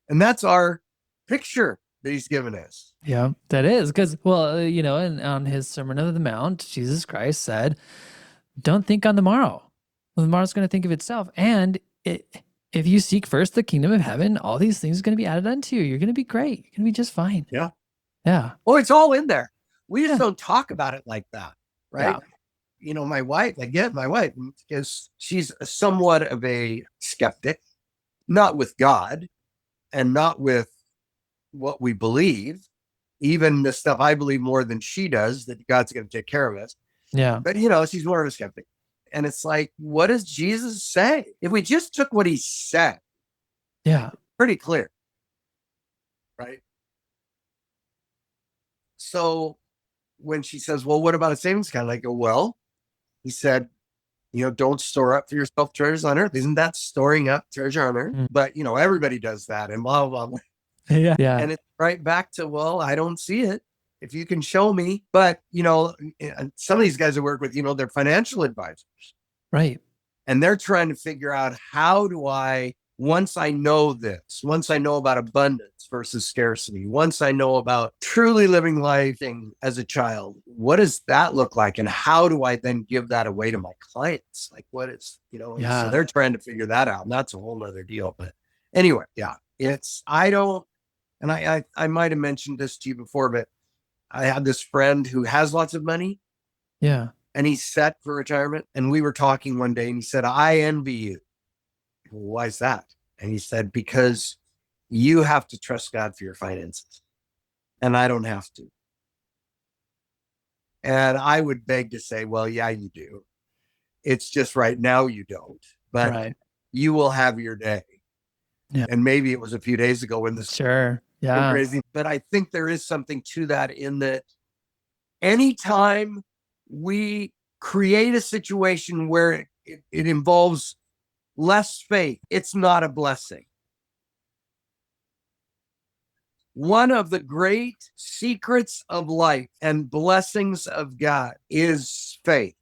Speaker 2: And that's our picture that he's given us.
Speaker 1: Yeah, that is because, and on his Sermon on the Mount, Jesus Christ said, don't think on tomorrow. Well, tomorrow's going to think of itself. And if you seek first the kingdom of heaven, all these things are going to be added unto you. You're going to be great. You're going to be just fine.
Speaker 2: Yeah.
Speaker 1: Yeah.
Speaker 2: Well, it's all in there. We just don't talk about it like that. Right.
Speaker 1: Yeah.
Speaker 2: My wife, because she's somewhat of a skeptic, not with God and not with what we believe, even the stuff I believe more than she does, that God's going to take care of us.
Speaker 1: Yeah.
Speaker 2: But, she's more of a skeptic. And it's like, what does Jesus say? If we just took what he said, pretty clear. Right. So when she says, well, what about a savings account? I go, well, he said, don't store up for yourself treasures on earth. Isn't that storing up treasure on earth? But, everybody does that and blah, blah, blah.
Speaker 1: Yeah.
Speaker 2: And it's right back to, well, I don't see it. If you can show me. But, some of these guys I work with, they're financial advisors.
Speaker 1: Right.
Speaker 2: And they're trying to figure out, how do I, once I know about abundance versus scarcity, once I know about truly living life as a child, what does that look like? And how do I then give that away to my clients? Like, what is, so they're trying to figure that out. And that's a whole nother deal. But anyway, I might have mentioned this to you before, but I had this friend who has lots of money.
Speaker 1: Yeah.
Speaker 2: And he's set for retirement. And we were talking one day and he said, I envy you. Why is that? And he said, because you have to trust God for your finances. And I don't have to. And I would beg to say, well, yeah, you do. It's just right now you don't. But you will have your day. Yeah. And maybe it was a few days ago when this crazy. But I think there is something to that, in that anytime we create a situation where it involves less faith, it's not a blessing. One of the great secrets of life and blessings of God is faith.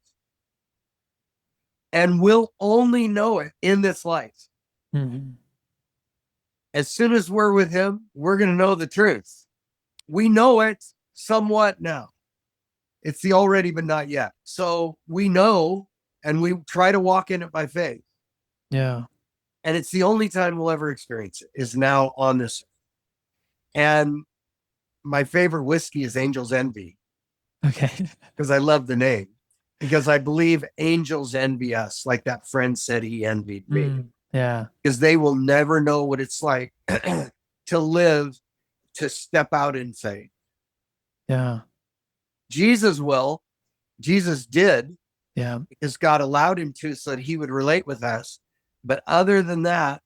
Speaker 2: And we'll only know it in this life. Mm-hmm. As soon as we're with him, we're going to know the truth. We know it somewhat now. It's the already, but not yet. So we know, and we try to walk in it by faith. Yeah. And it's the only time we'll ever experience it, is now on this. And my favorite whiskey is Angel's Envy. Okay. Because I love the name. Because I believe angels envy us, like that friend said he envied me. Yeah. Because they will never know what it's like to live, to step out in faith. Yeah. Jesus did. Yeah. Because God allowed him to, so that he would relate with us. But other than that,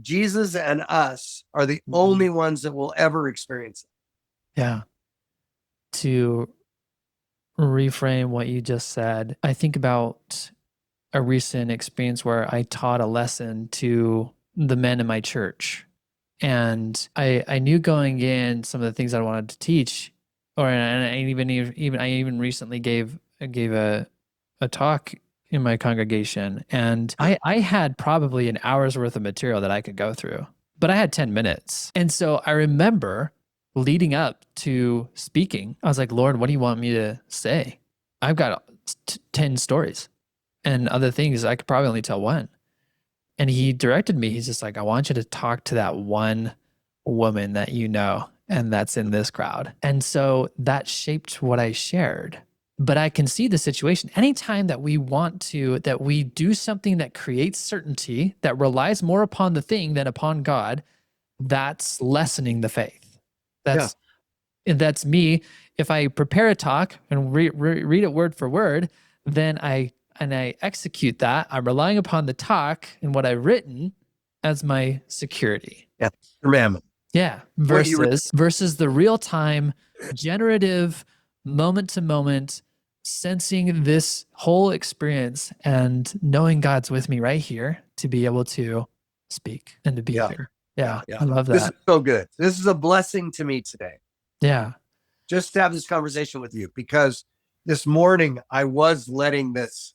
Speaker 2: Jesus and us are the only ones that will ever experience it. Yeah. To reframe what you just said, I think about a recent experience where I taught a lesson to the men in my church. And I knew going in some of the things I wanted to teach, and I even recently gave a talk in my congregation, and I had probably an hour's worth of material that I could go through, but I had 10 minutes. And so I remember leading up to speaking, I was like, Lord, what do you want me to say? I've got 10 stories and other things. I could probably only tell one. And he directed me. He's just like, I want you to talk to that one woman that you know, and that's in this crowd. And so that shaped what I shared. But I can see the situation. Anytime that we do something that creates certainty, that relies more upon the thing than upon God, that's lessening the faith. That's me. If I prepare a talk and read it word for word, then I execute that, I'm relying upon the talk and what I've written as my security. Yeah, commandment.
Speaker 1: Yeah.
Speaker 2: What you were,
Speaker 1: Versus the real time, generative, moment to moment, sensing this whole experience and knowing God's with me right here to be able to speak and to be
Speaker 2: yeah,
Speaker 1: here.
Speaker 2: yeah,
Speaker 1: Yeah.
Speaker 2: yeah.
Speaker 1: I love
Speaker 2: This is
Speaker 1: that.
Speaker 2: so good. This is a blessing to me today,
Speaker 1: Yeah.
Speaker 2: just to have this conversation with you, because this morning I was letting this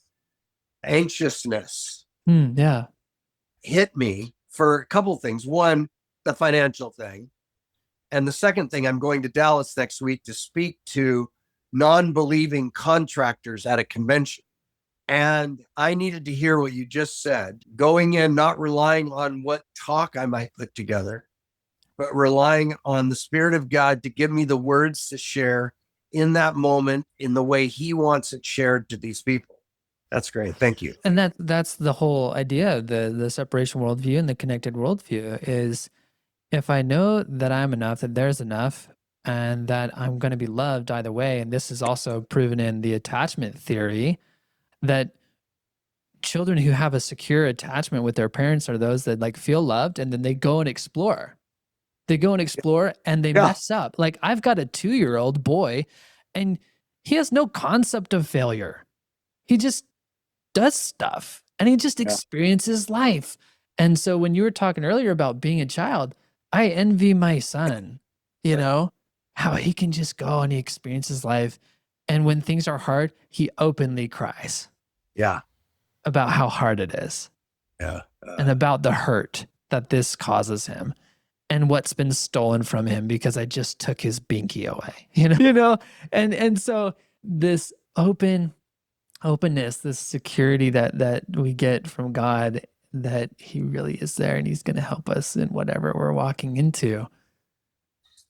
Speaker 2: anxiousness
Speaker 1: Yeah.
Speaker 2: hit me for a couple of things. One, the financial thing. And the second thing, I'm going to Dallas next week to speak to non-believing contractors at a convention. And I needed to hear what you just said, going in, not relying on what talk I might put together, but relying on the Spirit of God to give me the words to share in that moment in the way He wants it shared to these people. That's great. Thank you.
Speaker 1: And that's the whole idea of the separation worldview and the connected worldview is if I know that I'm enough, that there's enough, and that I'm going to be loved either way. And this is also proven in the attachment theory that children who have a secure attachment with their parents are those that like feel loved and then they go and explore. They go and explore and they
Speaker 2: Yeah.
Speaker 1: mess up. Like I've got a 2-year-old boy and he has no concept of failure. He just does stuff and he just
Speaker 2: Yeah.
Speaker 1: experiences life. And so when you were talking earlier about being a child, I envy my son, how he can just go and he experiences life. And when things are hard, he openly cries
Speaker 2: Yeah.
Speaker 1: about how hard it is
Speaker 2: Yeah.
Speaker 1: and about the hurt that this causes him and what's been stolen from him because I just took his binky away, and so this openness, this security that we get from God, that he really is there and he's going to help us in whatever we're walking into.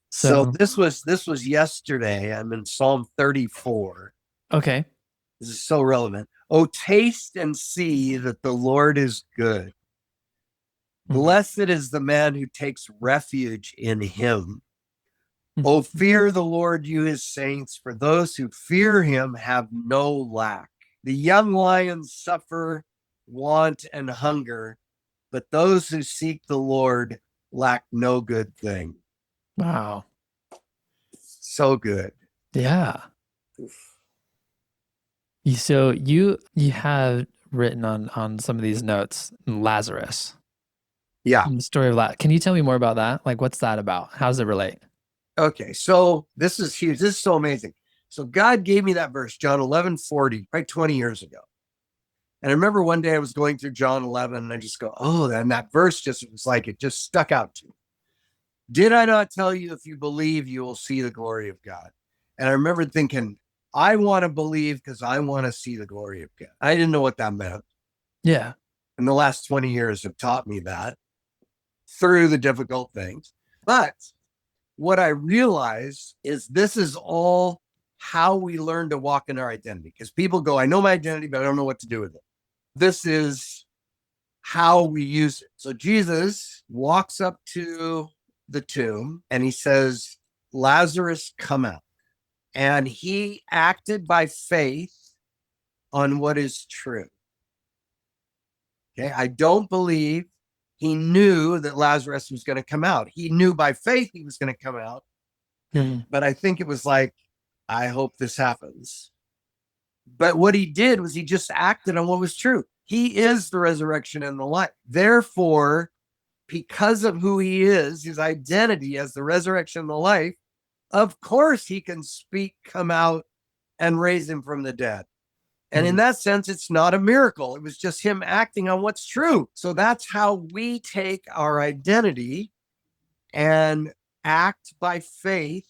Speaker 2: So
Speaker 1: So,
Speaker 2: this was yesterday. I'm in Psalm 34.
Speaker 1: okay.
Speaker 2: This is so relevant. Oh, taste and see that the Lord is good. Blessed is the man who takes refuge in him. Oh, fear the Lord, you his saints, for those who fear him have no lack. The young lions suffer want and hunger, but those who seek the Lord lack no good thing.
Speaker 1: Wow.
Speaker 2: So good.
Speaker 1: Yeah. So you have written on some of these notes Lazarus.
Speaker 2: Yeah.
Speaker 1: The story of Lazarus. Can you tell me more about that? Like, what's that about? How does it relate?
Speaker 2: Okay. So this is huge. This is so amazing. So God gave me that verse, John 11:40, right 20 years ago. And I remember one day I was going through John 11 and I just go, oh, and that verse just was like, it just stuck out to me. Did I not tell you, if you believe, you will see the glory of God? And I remember thinking, I want to believe because I want to see the glory of God. I didn't know what that meant.
Speaker 1: Yeah.
Speaker 2: And the last 20 years have taught me that through the difficult things. But what I realize is this is all how we learn to walk in our identity. Because people go, I know my identity, but I don't know what to do with it. This is how we use it. So Jesus walks up to the tomb and he says, Lazarus, come out. And he acted by faith on what is true. Okay. I don't believe he knew that Lazarus was going to come out. He knew by faith he was going to come out. But I think it was like, I hope this happens. But what he did was he just acted on what was true. He is the resurrection and the life. Therefore, because of who he is, his identity as the resurrection and the life, of course he can speak, come out, and raise him from the dead. And in that sense, it's not a miracle. It was just him acting on what's true. So that's how we take our identity and act by faith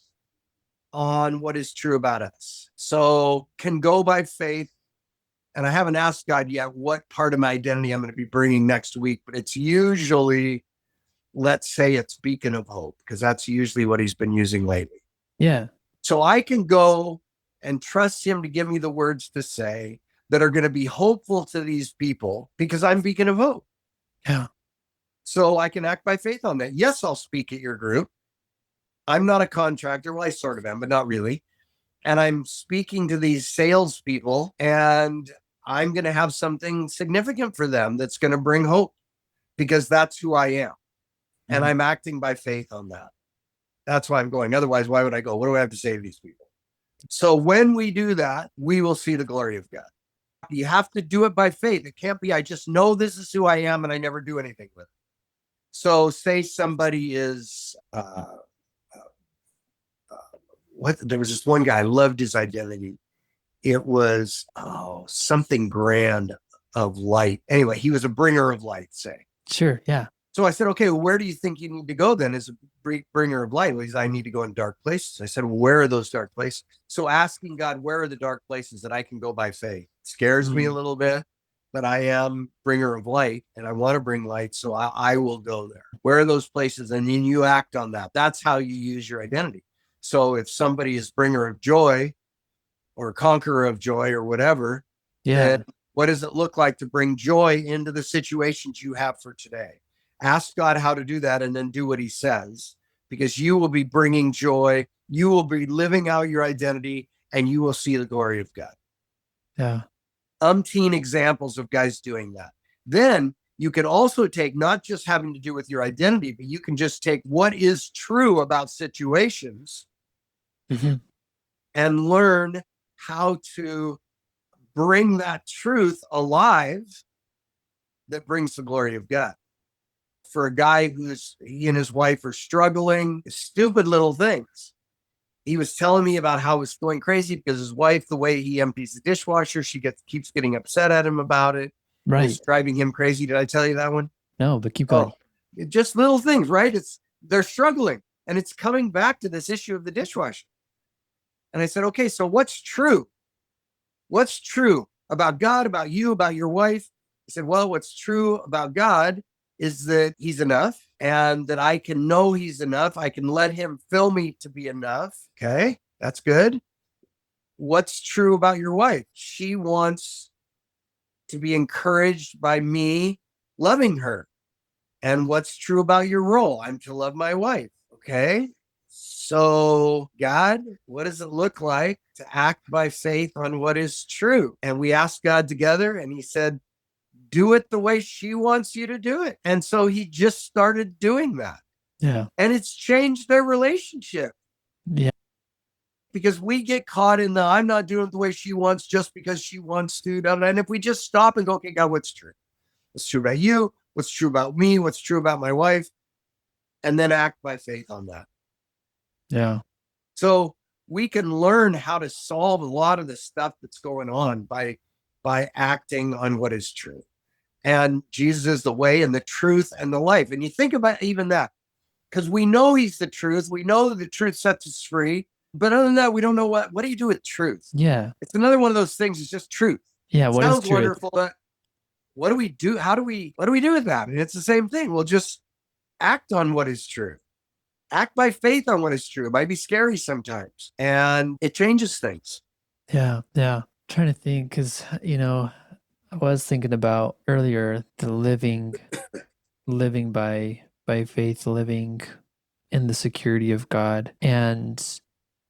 Speaker 2: on what is true about us. So can go by faith. And I haven't asked God yet what part of my identity I'm going to be bringing next week, but it's usually, let's say it's beacon of hope, because that's usually what he's been using lately.
Speaker 1: Yeah.
Speaker 2: So I can go and trust him to give me the words to say that are going to be hopeful to these people because I'm beacon of hope.
Speaker 1: Yeah.
Speaker 2: So I can act by faith on that. Yes, I'll speak at your group. I'm not a contractor. Well, I sort of am, but not really. And I'm speaking to these salespeople and I'm going to have something significant for them that's going to bring hope because that's who I am. And I'm acting by faith on that. That's why I'm going. Otherwise, why would I go? What do I have to say to these people? So when we do that, we will see the glory of God. You have to do it by faith. It can't be, I just know this is who I am and I never do anything with it. So say somebody is, there was this one guy, I loved his identity. It was, something grand of light. Anyway, he was a bringer of light, say.
Speaker 1: Sure. Yeah.
Speaker 2: So I said, okay, well, where do you think you need to go then as a bringer of light? Well, he said, I need to go in dark places. I said, well, where are those dark places? So asking God, where are the dark places that I can go by faith? Scares me a little bit, but I am bringer of light and I want to bring light. So I will go there. Where are those places? And then you act on that. That's how you use your identity. So if somebody is bringer of joy or conqueror of joy or whatever, then what does it look like to bring joy into the situations you have for today? Ask God how to do that and then do what he says, because you will be bringing joy. You will be living out your identity and you will see the glory of God.
Speaker 1: Yeah.
Speaker 2: Umpteen examples of guys doing that. Then you can also take not just having to do with your identity, but you can just take what is true about situations and learn how to bring that truth alive that brings the glory of God. For a guy he and his wife are struggling, stupid little things. He was telling me about how it's going crazy because his wife, the way he empties the dishwasher, she keeps getting upset at him about it.
Speaker 1: Right.
Speaker 2: It's driving him crazy. Did I tell you that one?
Speaker 1: No, but keep going.
Speaker 2: Just little things, right? They're struggling and it's coming back to this issue of the dishwasher. And I said, okay, so what's true? What's true about God, about you, about your wife? He said, well, what's true about God is that he's enough and that I can know he's enough. I can let him fill me to be enough. Okay, that's good. What's true about your wife? She wants to be encouraged by me loving her. And what's true about your role? I'm to love my wife. Okay. So God, what does it look like to act by faith on what is true? And we asked God together and he said, do it the way she wants you to do it. And so he just started doing that.
Speaker 1: Yeah.
Speaker 2: And it's changed their relationship.
Speaker 1: Yeah.
Speaker 2: Because we get caught in I'm not doing it the way she wants just because she wants to. And if we just stop and go, okay, God, what's true? What's true about you? What's true about me? What's true about my wife? And then act by faith on that.
Speaker 1: Yeah.
Speaker 2: So we can learn how to solve a lot of the stuff that's going on by acting on what is true. And Jesus is the way and the truth and the life. And you think about even that, because we know he's the truth. We know that the truth sets us free. But other than that, we don't know what do you do with truth?
Speaker 1: Yeah.
Speaker 2: It's another one of those things. It's just truth.
Speaker 1: Yeah. What
Speaker 2: Sounds
Speaker 1: is truth?
Speaker 2: wonderful, but what do we do? What do we do with that? And it's the same thing. We'll just act on what is true. Act by faith on what is true. It might be scary sometimes. And it changes things.
Speaker 1: Yeah. Yeah. I'm trying to think because, I was thinking about earlier the living by faith, living in the security of God, and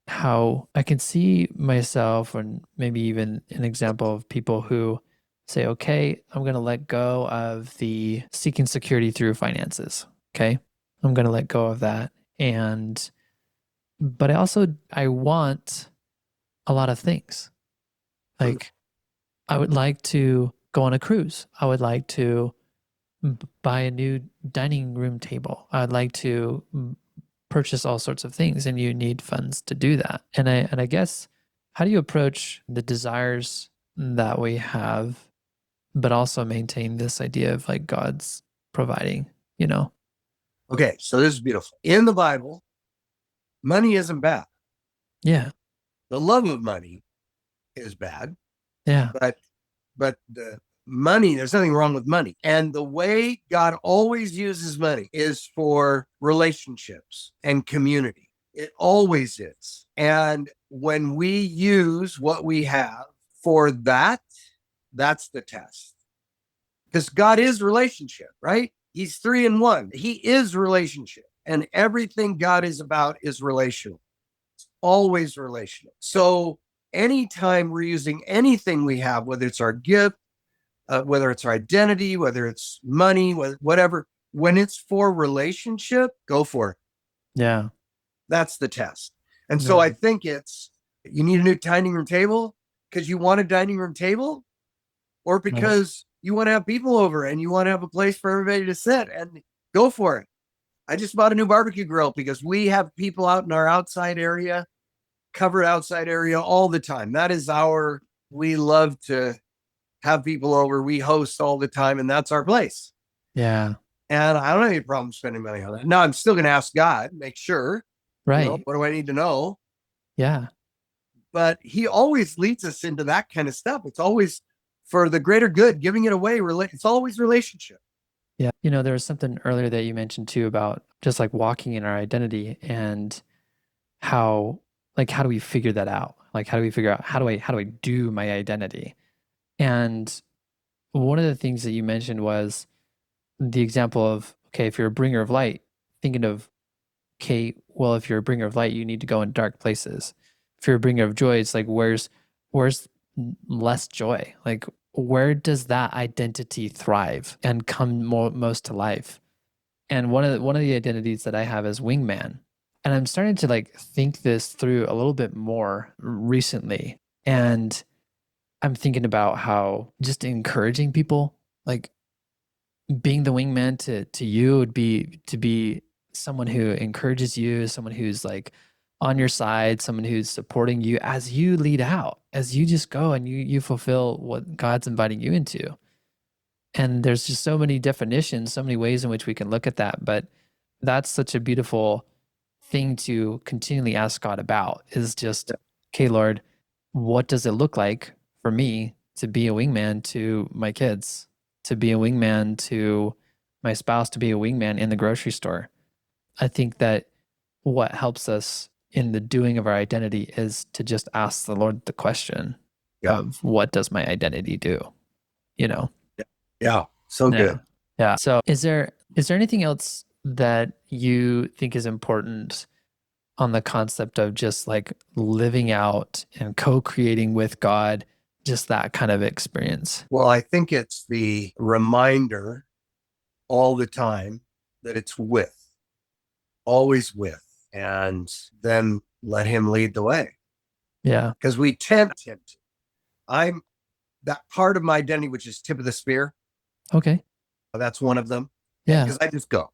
Speaker 1: how I can see myself, and maybe even an example of people who say, okay, I'm going to let go of the seeking security through finances. Okay. I'm going to let go of that. But I want a lot of things. Like, I would like to go on a cruise. I would like to buy a new dining room table. I'd like to purchase all sorts of things, and you need funds to do that. And I guess, how do you approach the desires that we have, but also maintain this idea of like God's providing,
Speaker 2: Okay, so this is beautiful. In the Bible, money isn't bad.
Speaker 1: Yeah.
Speaker 2: The love of money is bad.
Speaker 1: Yeah.
Speaker 2: But the money, there's nothing wrong with money. And the way God always uses money is for relationships and community. It always is. And when we use what we have for that, that's the test. Because God is relationship, right? He's 3 in 1. He is relationship. And everything God is about is relational. It's always relational. So anytime we're using anything we have, whether it's our gift, whether it's our identity, whether it's money, whatever, When it's for relationship, go for it.
Speaker 1: Yeah.
Speaker 2: That's the test. And so
Speaker 1: Yeah.
Speaker 2: I think you need a new dining room table because you want a dining room table, or
Speaker 1: Right.
Speaker 2: because you want to have people over and you want to have a place for everybody to sit, and go for it. I just bought a new barbecue grill because we have people out in our outside area, covered outside area all the time. We love to have people over. We host all the time, and that's our place.
Speaker 1: Yeah.
Speaker 2: And I don't have any problem spending money on that. Now, I'm still going to ask God, make sure,
Speaker 1: Right.
Speaker 2: what do I need to know?
Speaker 1: Yeah.
Speaker 2: But he always leads us into that kind of stuff. It's always for the greater good, giving it away. It's always relationship.
Speaker 1: Yeah. There was something earlier that you mentioned too about just like walking in our identity and how, like, how do we figure that out? Like, how do we figure out how do I do my identity? And one of the things that you mentioned was the example of, okay, if you're a bringer of light, thinking of, okay, well, if you're a bringer of light, you need to go in dark places. If you're a bringer of joy, it's like, where's less joy? Like, where does that identity thrive and come most to life? And one of the identities that I have is wingman. And I'm starting to like think this through a little bit more recently. And I'm thinking about how just encouraging people, like being the wingman to you would be to be someone who encourages you, someone who's like on your side, someone who's supporting you as you lead out, as you just go and you fulfill what God's inviting you into. And there's just so many definitions, so many ways in which we can look at that. But that's such a beautiful thing to continually ask God about is just, okay, Lord, what does it look like for me to be a wingman to my kids, to be a wingman to my spouse, to be a wingman in the grocery store? I think that what helps us in the doing of our identity is to just ask the Lord the question
Speaker 2: Yeah.
Speaker 1: of what does my identity do? You know?
Speaker 2: Yeah. So
Speaker 1: Yeah.
Speaker 2: good.
Speaker 1: Yeah. So is there anything else that you think is important on the concept of just like living out and co-creating with God, just that kind of experience?
Speaker 2: Well, I think it's the reminder all the time that it's always with, and then let him lead the way.
Speaker 1: Yeah.
Speaker 2: Because we tend to. I'm that part of my identity, which is tip of the spear.
Speaker 1: Okay.
Speaker 2: That's one of them.
Speaker 1: Yeah.
Speaker 2: Because I just go.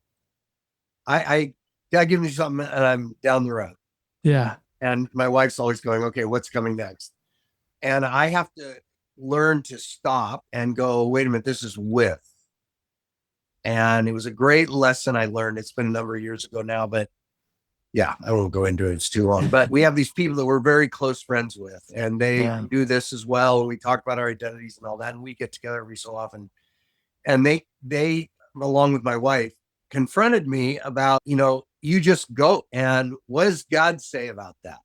Speaker 2: I God give me something and I'm down the road.
Speaker 1: Yeah.
Speaker 2: And my wife's always going, okay, what's coming next? And I have to learn to stop and go, wait a minute, this is with. And it was a great lesson I learned. It's been a number of years ago now, but yeah, I won't go into it. It's too long. But we have these people that we're very close friends with, and they
Speaker 1: Yeah.
Speaker 2: do this as well. And we talk about our identities and all that. And we get together every so often. And they, along with my wife, confronted me about, you just go. And what does God say about that?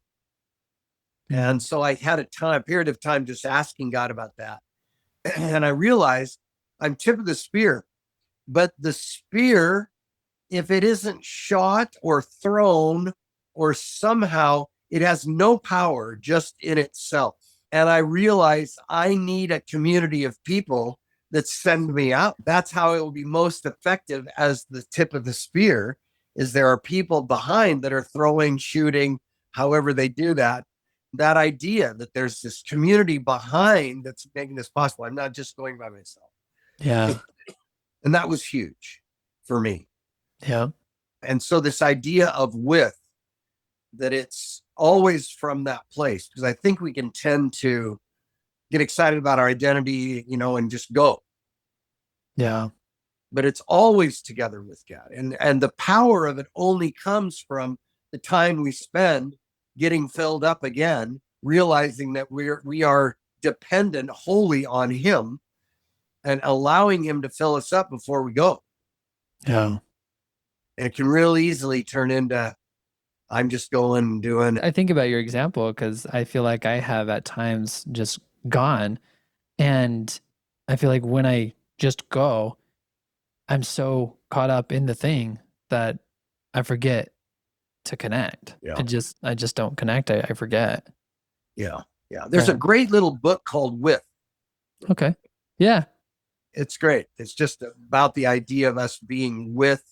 Speaker 2: And so I had a period of time just asking God about that. And I realized I'm tip of the spear, but the spear, if it isn't shot or thrown or somehow, it has no power just in itself. And I realized I need a community of people that send me out. That's how it will be most effective as the tip of the spear, is there are people behind that are throwing, shooting, however they do that. That idea that there's this community behind that's making this possible. I'm not just going by myself.
Speaker 1: Yeah.
Speaker 2: And that was huge for me.
Speaker 1: Yeah.
Speaker 2: And so this idea of with, that it's always from that place, because I think we can tend to get excited about our identity, and just go.
Speaker 1: Yeah.
Speaker 2: But it's always together with God. And the power of it only comes from the time we spend getting filled up again, realizing that we are dependent wholly on him and allowing him to fill us up before we go.
Speaker 1: Yeah.
Speaker 2: And it can real easily turn into, I'm just going and doing.
Speaker 1: I think about your example because I feel like I have at times just gone, and I feel like when I just go, I'm so caught up in the thing that I forget to connect.
Speaker 2: Yeah.
Speaker 1: I just don't connect. I forget.
Speaker 2: Yeah. Yeah. There's a great little book called With.
Speaker 1: Okay. Yeah.
Speaker 2: It's great. It's just about the idea of us being with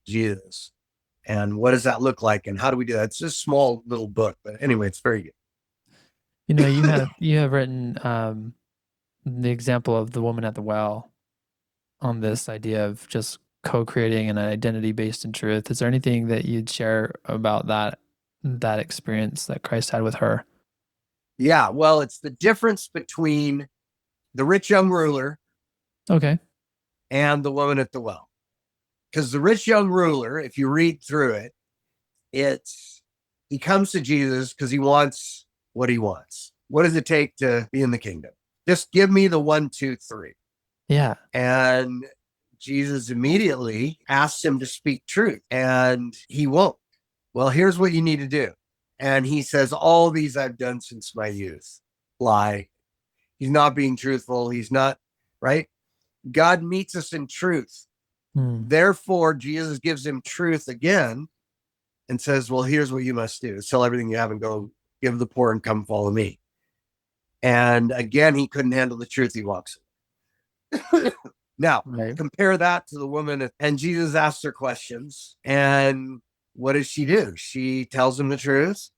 Speaker 2: Jesus. And what does that look like? And how do we do that? It's just a small little book. But anyway, it's very
Speaker 1: You have written the example of the woman at the well on this idea of just co-creating an identity based in truth. Is there anything that you'd share about that experience that Christ had with her?
Speaker 2: Yeah, well, it's the difference between the rich young ruler
Speaker 1: Okay.
Speaker 2: and the woman at the well. Because the rich young ruler, if you read through it, he comes to Jesus because he wants what he wants. What does it take to be in the kingdom? Just give me the 1, 2, 3.
Speaker 1: Yeah.
Speaker 2: And Jesus immediately asks him to speak truth, and he won't. Well, here's what you need to do. And he says, all these I've done since my youth. Lie. He's not being truthful. He's not, right? God meets us in truth. Therefore, Jesus gives him truth again and says, well, here's what you must do. Sell everything you have and go give the poor and come follow me. And again, he couldn't handle the truth. He walks away. Now,
Speaker 1: Right.
Speaker 2: compare that to the woman, and Jesus asks her questions. And what does she do? She tells him the truth.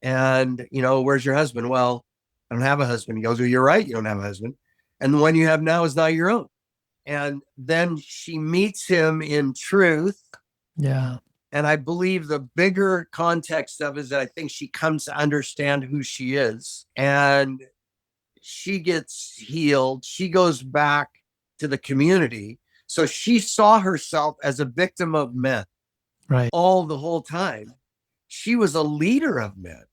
Speaker 2: And, where's your husband? Well, I don't have a husband. He goes, well, you're right. You don't have a husband. And the one you have now is not your own. And then she meets him in truth.
Speaker 1: Yeah.
Speaker 2: And I believe the bigger context of it is that I think she comes to understand who she is. And she gets healed. She goes back to the community. So she saw herself as a victim of men.
Speaker 1: Right.
Speaker 2: All the whole time. She was a leader of men.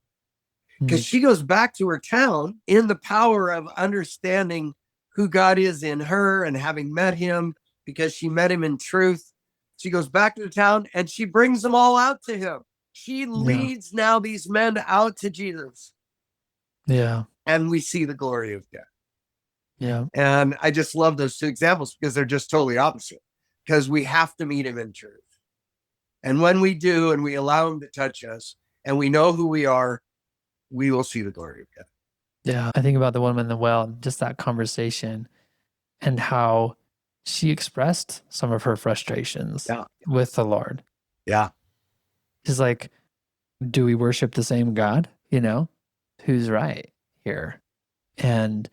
Speaker 2: Because she goes back to her town in the power of understanding who God is in her and having met him, because she met him in truth. She goes back to the town and she brings them all out to him. She leads now these men out to Jesus.
Speaker 1: Yeah.
Speaker 2: And we see the glory of God.
Speaker 1: Yeah.
Speaker 2: And I just love those two examples because they're just totally opposite. Because we have to meet him in truth. And when we do, and we allow him to touch us, and we know who we are, we will see the glory of God.
Speaker 1: Yeah. I think about the woman in the well and just that conversation and how she expressed some of her frustrations with the Lord.
Speaker 2: Yeah.
Speaker 1: She's like, do we worship the same God? Who's right here? And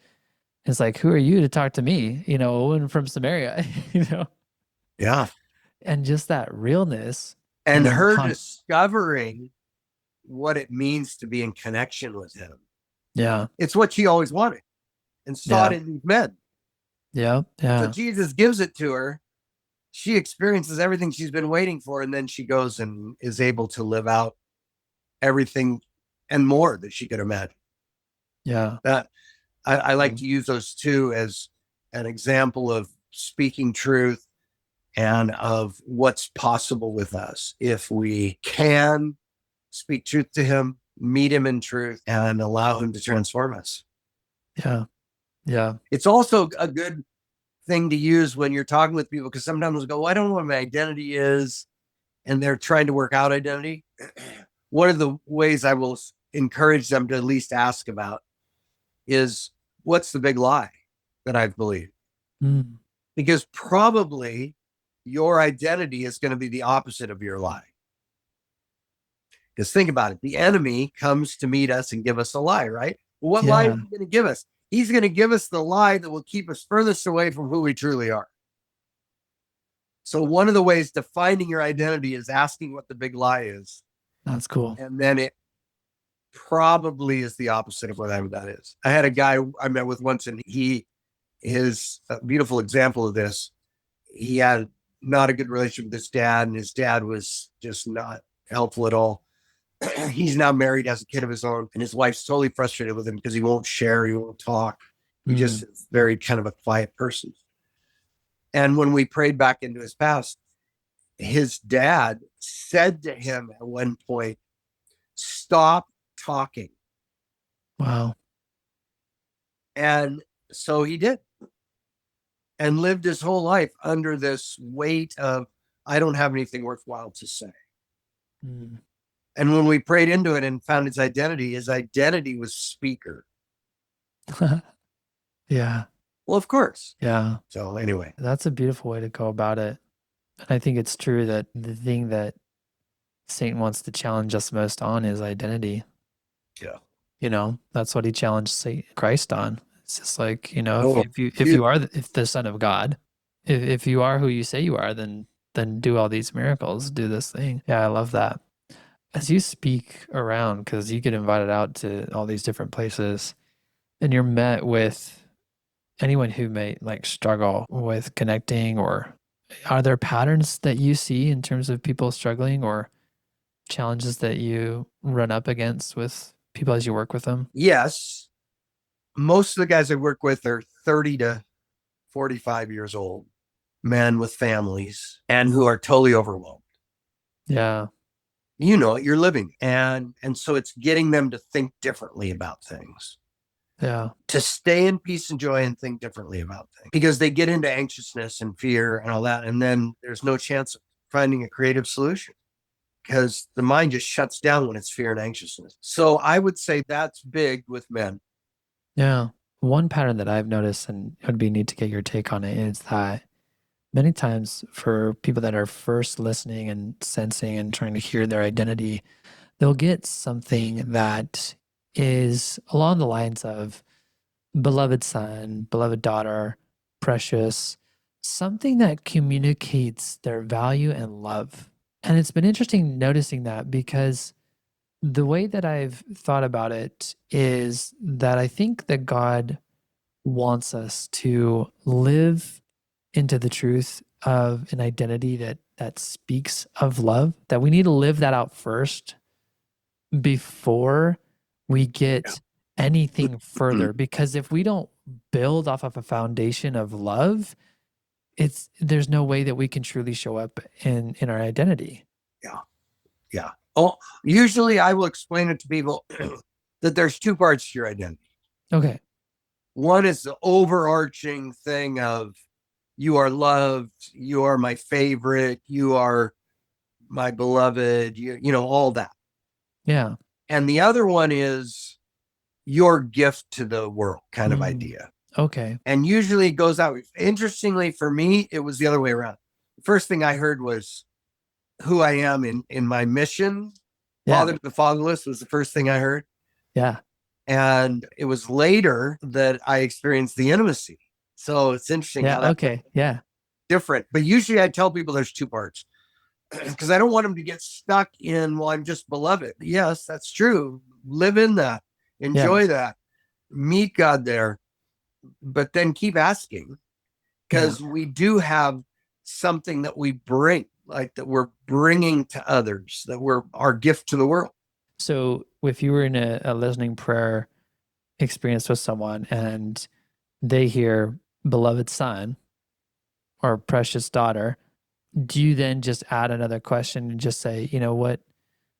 Speaker 1: it's like, who are you to talk to me? A woman from Samaria,
Speaker 2: Yeah.
Speaker 1: And just that realness.
Speaker 2: And her discovering what it means to be in connection with him.
Speaker 1: Yeah.
Speaker 2: It's what she always wanted and sought in these men.
Speaker 1: Yeah. Yeah.
Speaker 2: So Jesus gives it to her. She experiences everything she's been waiting for. And then she goes and is able to live out everything and more that she could imagine.
Speaker 1: Yeah.
Speaker 2: That I like to use those two as an example of speaking truth and of what's possible with us if we can speak truth to him, meet him in truth, and allow him to transform us.
Speaker 1: Yeah. Yeah.
Speaker 2: It's also a good thing to use when you're talking with people, because sometimes they'll go, well, I don't know what my identity is, and they're trying to work out identity. One of the ways I will encourage them to at least ask about is, what's the big lie that I've believed? Because probably your identity is going to be the opposite of your lie. Because think about it. The enemy comes to meet us and give us a lie, right? Well, what lie is he going to give us? He's going to give us the lie that will keep us furthest away from who we truly are. So one of the ways to finding your identity is asking what the big lie is.
Speaker 1: That's cool.
Speaker 2: And then it probably is the opposite of whatever that is. I had a guy I met with once, and his beautiful example of this, he had not a good relationship with his dad, and his dad was just not helpful at all. He's now married, has a kid of his own, and his wife's totally frustrated with him because he won't share, he won't talk. He just is very kind of a quiet person. And when we prayed back into his past, his dad said to him at one point, stop talking.
Speaker 1: Wow.
Speaker 2: And so he did, and lived his whole life under this weight of, I don't have anything worthwhile to say. And when we prayed into it and found his identity was speaker.
Speaker 1: Yeah.
Speaker 2: Well, of course.
Speaker 1: Yeah.
Speaker 2: So anyway,
Speaker 1: That's a beautiful way to go about it. And I think it's true that the thing that Satan wants to challenge us most on is identity.
Speaker 2: yeah.
Speaker 1: That's what he challenged Christ on. It's just like,
Speaker 2: Oh,
Speaker 1: if you are if the Son of God, if you are who you say you are, then do all these miracles, do this thing. Yeah, I love that. As you speak around, because you get invited out to all these different places, and you're met with anyone who may like struggle with connecting, or are there patterns that you see in terms of people struggling or challenges that you run up against with people as you work with them?
Speaker 2: yes. Most of the guys I work with are 30 to 45 years old, men with families and who are totally overwhelmed.
Speaker 1: Yeah.
Speaker 2: You know it, you're living. And so it's getting them to think differently about things,
Speaker 1: Yeah.
Speaker 2: to stay in peace and joy and think differently about things, because they get into anxiousness and fear and all that. And then there's no chance of finding a creative solution because the mind just shuts down when it's fear and anxiousness. So I would say that's big with men.
Speaker 1: Yeah. One pattern that I've noticed, and it would be neat to get your take on it, is that many times for people that are first listening and sensing and trying to hear their identity, they'll get something that is along the lines of beloved son, beloved daughter, precious, something that communicates their value and love. And it's been interesting noticing that because the way that I've thought about it is that I think that God wants us to live into the truth of an identity that speaks of love, that we need to live that out first before we get anything further. Because if we don't build off of a foundation of love, there's no way that we can truly show up in our identity.
Speaker 2: Yeah. Yeah. Oh, usually I will explain it to people that there's two parts to your identity.
Speaker 1: Okay.
Speaker 2: One is the overarching thing of you are loved, you are my favorite, you are my beloved, all that.
Speaker 1: Yeah.
Speaker 2: And the other one is your gift to the world kind of
Speaker 1: Mm,
Speaker 2: idea.
Speaker 1: okay.
Speaker 2: And usually it goes out. Interestingly, for me, it was the other way around. The first thing I heard was who I am in my mission.
Speaker 1: Yeah.
Speaker 2: Father to the fatherless was the first thing I heard.
Speaker 1: Yeah.
Speaker 2: And it was later that I experienced the intimacy. So it's interesting
Speaker 1: Yeah.
Speaker 2: how that's
Speaker 1: Okay. Yeah.
Speaker 2: different. But usually I tell people there's two parts because I don't want them to get stuck in, well, I'm just beloved. Yes, that's true. Live in that,
Speaker 1: Yeah.
Speaker 2: enjoy that, meet God there, but then keep asking
Speaker 1: Yeah.
Speaker 2: because we do have something that we bring, like that we're bringing to others, that we're our gift to the world.
Speaker 1: So if you were in a listening prayer experience with someone and they hear beloved son or precious daughter, do you then just add another question and just say, what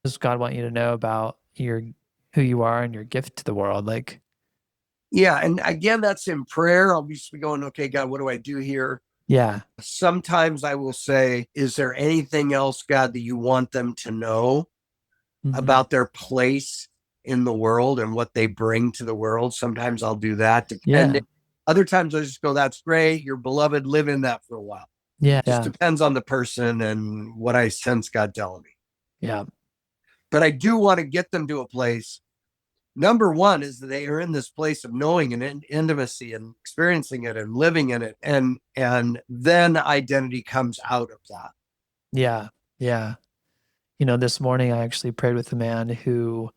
Speaker 1: does God want you to know about who you are and your gift to the world? Like,
Speaker 2: Yeah. And again, that's in prayer. I'll be going, okay, God, what do I do here?
Speaker 1: yeah.
Speaker 2: Sometimes I will say, is there anything else, God, that you want them to know
Speaker 1: Hmm.
Speaker 2: about their place in the world and what they bring to the world? Sometimes I'll do that, depending.
Speaker 1: Yeah.
Speaker 2: Other times I just go, that's great. You're beloved. Live in that for a while.
Speaker 1: Yeah.
Speaker 2: Just
Speaker 1: Yeah.
Speaker 2: depends on the person and what I sense God telling me.
Speaker 1: Yeah.
Speaker 2: But I do want to get them to a place. Number one is that they are in this place of knowing and intimacy and experiencing it and living in it. And then identity comes out of that.
Speaker 1: Yeah. Yeah. This morning I actually prayed with a man who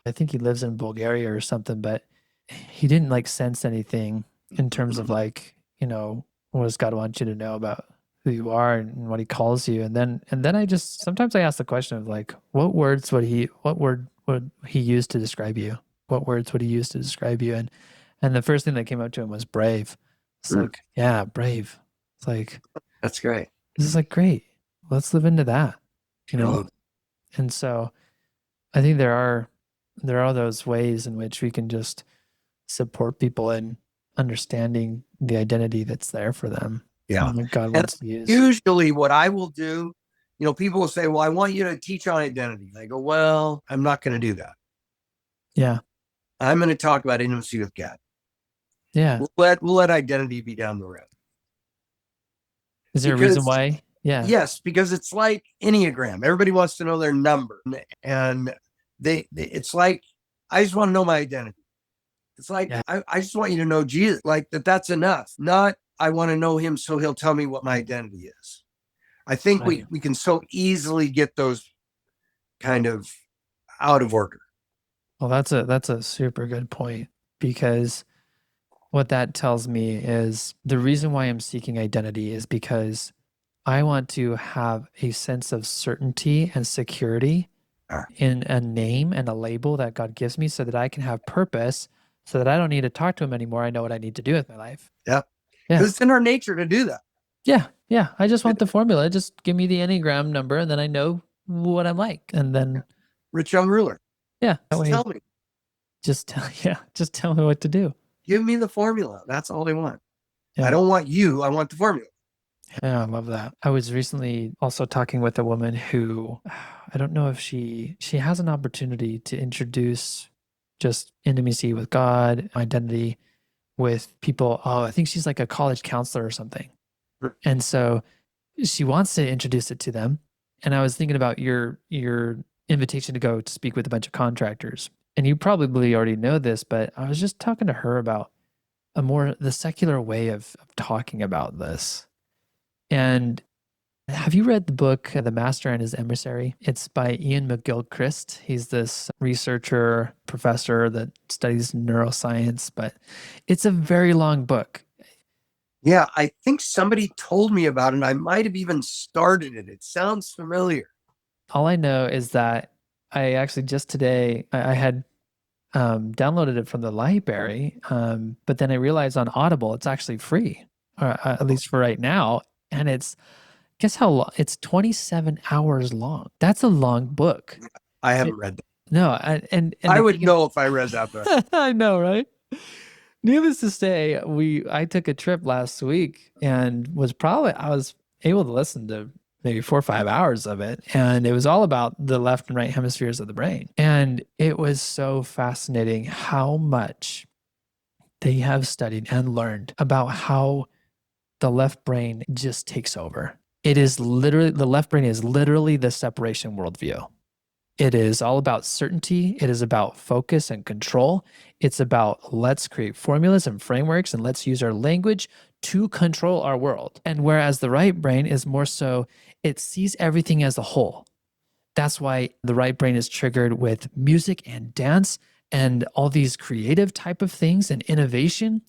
Speaker 1: I think he lives in Bulgaria or something, but he didn't like sense anything in terms of like, what does God want you to know about who you are and what he calls you? And then I just sometimes I ask the question of like, what word would he use to describe you? What words would he use to describe you? And the first thing that came up to him was brave. It's
Speaker 2: Mm,
Speaker 1: like, yeah, brave. It's like,
Speaker 2: that's great.
Speaker 1: this is like great. Let's live into that, you know?
Speaker 2: Oh,
Speaker 1: And so I think there are those ways in which we can just support people in understanding the identity that's there for them
Speaker 2: yeah.
Speaker 1: and what God
Speaker 2: And
Speaker 1: wants to use.
Speaker 2: usually what I will do, people will say, well, I want you to teach on identity. I go, well, I'm not going to do that.
Speaker 1: Yeah.
Speaker 2: I'm going to talk about intimacy with God.
Speaker 1: Yeah.
Speaker 2: We'll let identity be down the road.
Speaker 1: Is there a reason
Speaker 2: Because
Speaker 1: why? Yeah.
Speaker 2: yes, because it's like Enneagram. Everybody wants to know their number, and it's like I just want to know my identity. It's like
Speaker 1: Yeah.
Speaker 2: I just want you to know Jesus, like that's enough. Not I want to know him so he'll tell me what my identity is. I think
Speaker 1: Right.
Speaker 2: we can so easily get those kind of out of order.
Speaker 1: Well, that's a super good point, because what that tells me is the reason why I'm seeking identity is because I want to have a sense of certainty and security
Speaker 2: Ah,
Speaker 1: in a name and a label that God gives me so that I can have purpose, so that I don't need to talk to him anymore. I know what I need to do with my life.
Speaker 2: yeah,
Speaker 1: Yeah.
Speaker 2: because it's in our nature to do that.
Speaker 1: Yeah. Yeah. I just want the formula. Just give me the Enneagram number and then I know what I'm like. And then,
Speaker 2: Rich young ruler,
Speaker 1: yeah, that
Speaker 2: just
Speaker 1: way,
Speaker 2: tell me,
Speaker 1: just tell me what to do.
Speaker 2: give me the formula. That's all they want. I
Speaker 1: Yeah.
Speaker 2: don't want you. I want the formula.
Speaker 1: Yeah, I love that. I was recently also talking with a woman who I don't know if she has an opportunity to introduce just intimacy with God, identity with people. Oh, I think she's like a college counselor or something. And so she wants to introduce it to them. And I was thinking about your invitation to go to speak with a bunch of contractors. And you probably already know this, but I was just talking to her about the secular way of talking about this. And have you read the book The Master and His Emissary? It's by Ian McGilchrist. He's this researcher, professor that studies neuroscience, but it's a very long book.
Speaker 2: Yeah, I think somebody told me about it. And I might have even started it. It sounds familiar.
Speaker 1: All I know is that I actually just today I had downloaded it from the library, but then I realized on Audible it's actually free, or at least for right now. And guess how long? It's 27 hours long. That's a long book.
Speaker 2: I haven't read that.
Speaker 1: No, and
Speaker 2: I
Speaker 1: the
Speaker 2: would
Speaker 1: thing is,
Speaker 2: know if I read that book.
Speaker 1: I know, right? Needless to say, I took a trip last week and I was able to listen to maybe 4 or 5 hours of it, and it was all about the left and right hemispheres of the brain, and it was so fascinating how much they have studied and learned about how the left brain just takes over. The left brain is literally the separation worldview. It is all about certainty. It is about focus and control. It's about let's create formulas and frameworks and let's use our language to control our world. And whereas the right brain is more so, it sees everything as a whole. That's why the right brain is triggered with music and dance and all these creative type of things and innovation.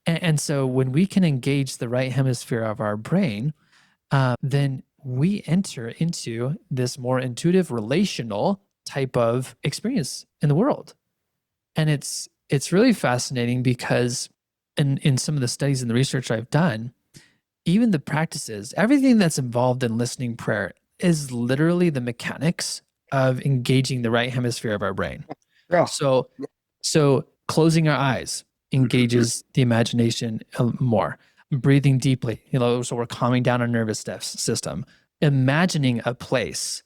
Speaker 1: And so when we can engage the right hemisphere of our brain, then we enter into this more intuitive, relational type of experience in the world. And it's really fascinating because in some of the studies and the research I've done, even the practices, everything that's involved in listening prayer is literally the mechanics of engaging the right hemisphere of our brain.
Speaker 2: Yeah.
Speaker 1: So, so closing our eyes engages the imagination more. Breathing deeply, so we're calming down our nervous system. Imagining a place,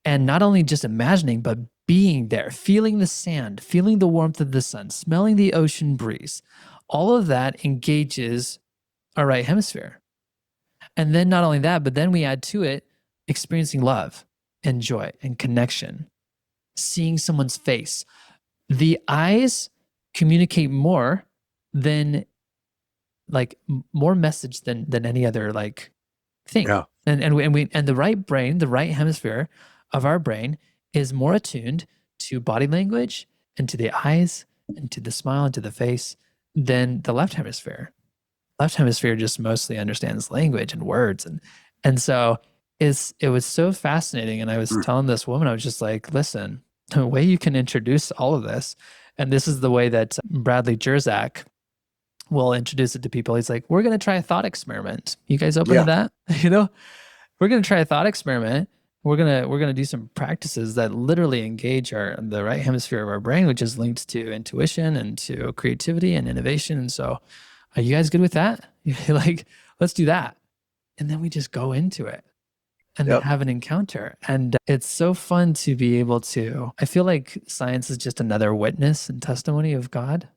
Speaker 1: and not only just imagining, but being there, feeling the sand, feeling the warmth of the sun, smelling the ocean breeze. All of that engages our right hemisphere. And then not only that, but then we add to it experiencing love and joy and connection, seeing someone's face. The eyes communicate more than more message than any other thing.
Speaker 2: Yeah.
Speaker 1: And the right brain, the right hemisphere of our brain is more attuned to body language and to the eyes and to the smile and to the face than the left hemisphere. Left hemisphere just mostly understands language and words. And so it was so fascinating. And I was telling this woman, I was just like, listen, the way you can introduce all of this, and this is the way that Bradley Jerzak will introduce it to people. He's like, we're going to try a thought experiment. You guys open to that? We're going to try a thought experiment. We're going to do some practices that literally engage the right hemisphere of our brain, which is linked to intuition and to creativity and innovation. And so, are you guys good with that? Like, let's do that. And then we just go into it and then have an encounter. And it's so fun to be able to, I feel like science is just another witness and testimony of God.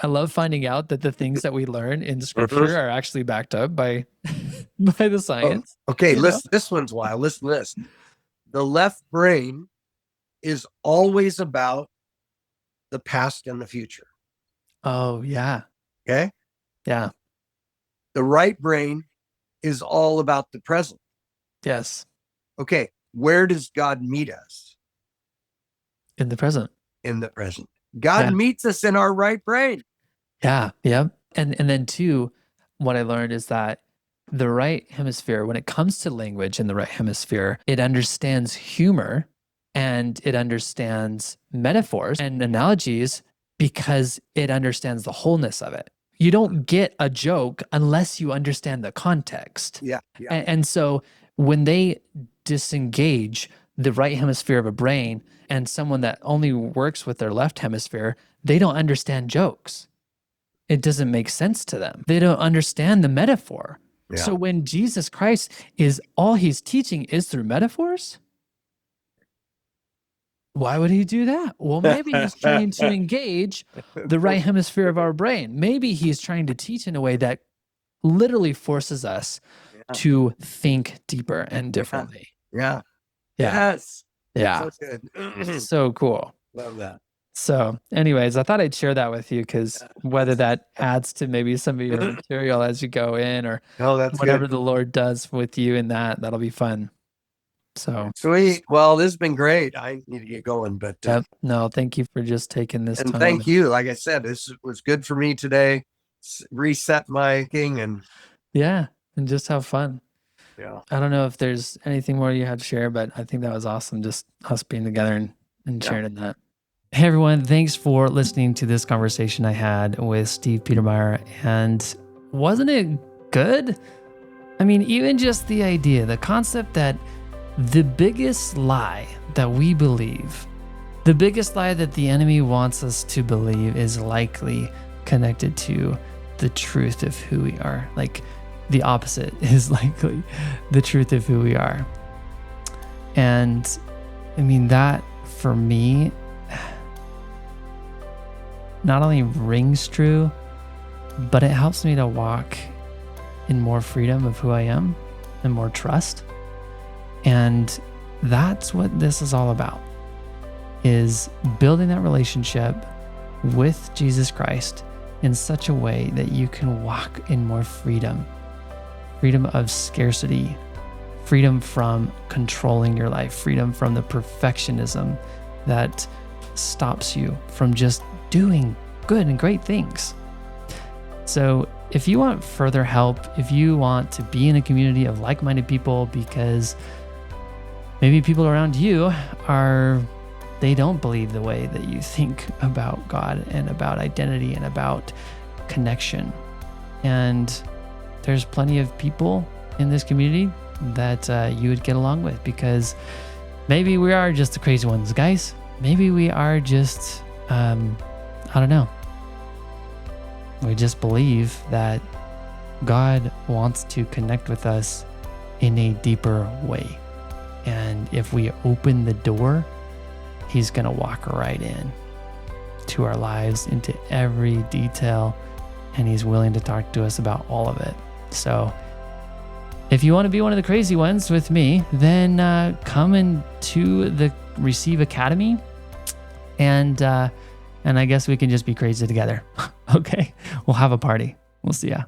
Speaker 1: I love finding out that the things that we learn in scripture are actually backed up by by the science.
Speaker 2: Okay, listen, this one's wild. Listen to this. The left brain is always about the past and the future.
Speaker 1: Oh, yeah.
Speaker 2: Okay.
Speaker 1: Yeah.
Speaker 2: The right brain is all about the present.
Speaker 1: Yes.
Speaker 2: Okay. Where does God meet us?
Speaker 1: In the present.
Speaker 2: In the present. God meets us in our right brain.
Speaker 1: Yeah. Yeah. And then too, what I learned is that the right hemisphere, when it comes to language in the right hemisphere, it understands humor and it understands metaphors and analogies because it understands the wholeness of it. You don't get a joke unless you understand the context.
Speaker 2: Yeah.
Speaker 1: And so when they disengage the right hemisphere of a brain and someone that only works with their left hemisphere, they don't understand jokes. It doesn't make sense to them. They don't understand the metaphor.
Speaker 2: Yeah.
Speaker 1: So when Jesus Christ is all he's teaching is through metaphors, why would he do that? Well, maybe he's trying to engage the right hemisphere of our brain. Maybe he's trying to teach in a way that literally forces us to think deeper and differently.
Speaker 2: Yeah.
Speaker 1: Yes. Yeah.
Speaker 2: So good.
Speaker 1: So cool.
Speaker 2: Love that.
Speaker 1: So anyways, I thought I'd share that with you because whether that adds to maybe some of your material as you go in or whatever the Lord does with you in that, that'll be fun. So
Speaker 2: sweet. Well, this has been great. I need to get going, but
Speaker 1: no, thank you for just taking this
Speaker 2: and
Speaker 1: time.
Speaker 2: thank you. Like I said, this was good for me today. Reset my king and
Speaker 1: and just have fun.
Speaker 2: Yeah.
Speaker 1: I don't know if there's anything more you had to share, but I think that was awesome. Just us being together and sharing in that. Hey everyone, thanks for listening to this conversation I had with Steve Petermeyer. And wasn't it good? I mean, even just the idea, the concept that the biggest lie that we believe, the biggest lie that the enemy wants us to believe is likely connected to the truth of who we are. Like the opposite is likely the truth of who we are. And I mean, that for me, not only rings true, but it helps me to walk in more freedom of who I am and more trust. And that's what this is all about, is building that relationship with Jesus Christ in such a way that you can walk in more freedom of scarcity, freedom from controlling your life, freedom from the perfectionism that stops you from just doing good and great things. So if you want further help, if you want to be in a community of like-minded people because maybe people around you they don't believe the way that you think about God and about identity and about connection. And there's plenty of people in this community that you would get along with because maybe we are just the crazy ones, guys. Maybe we are just, I don't know. We just believe that God wants to connect with us in a deeper way. And if we open the door, he's going to walk right in to our lives, into every detail, and he's willing to talk to us about all of it. So if you want to be one of the crazy ones with me, then come into the Receive Academy, and I guess we can just be crazy together. Okay, we'll have a party. We'll see ya.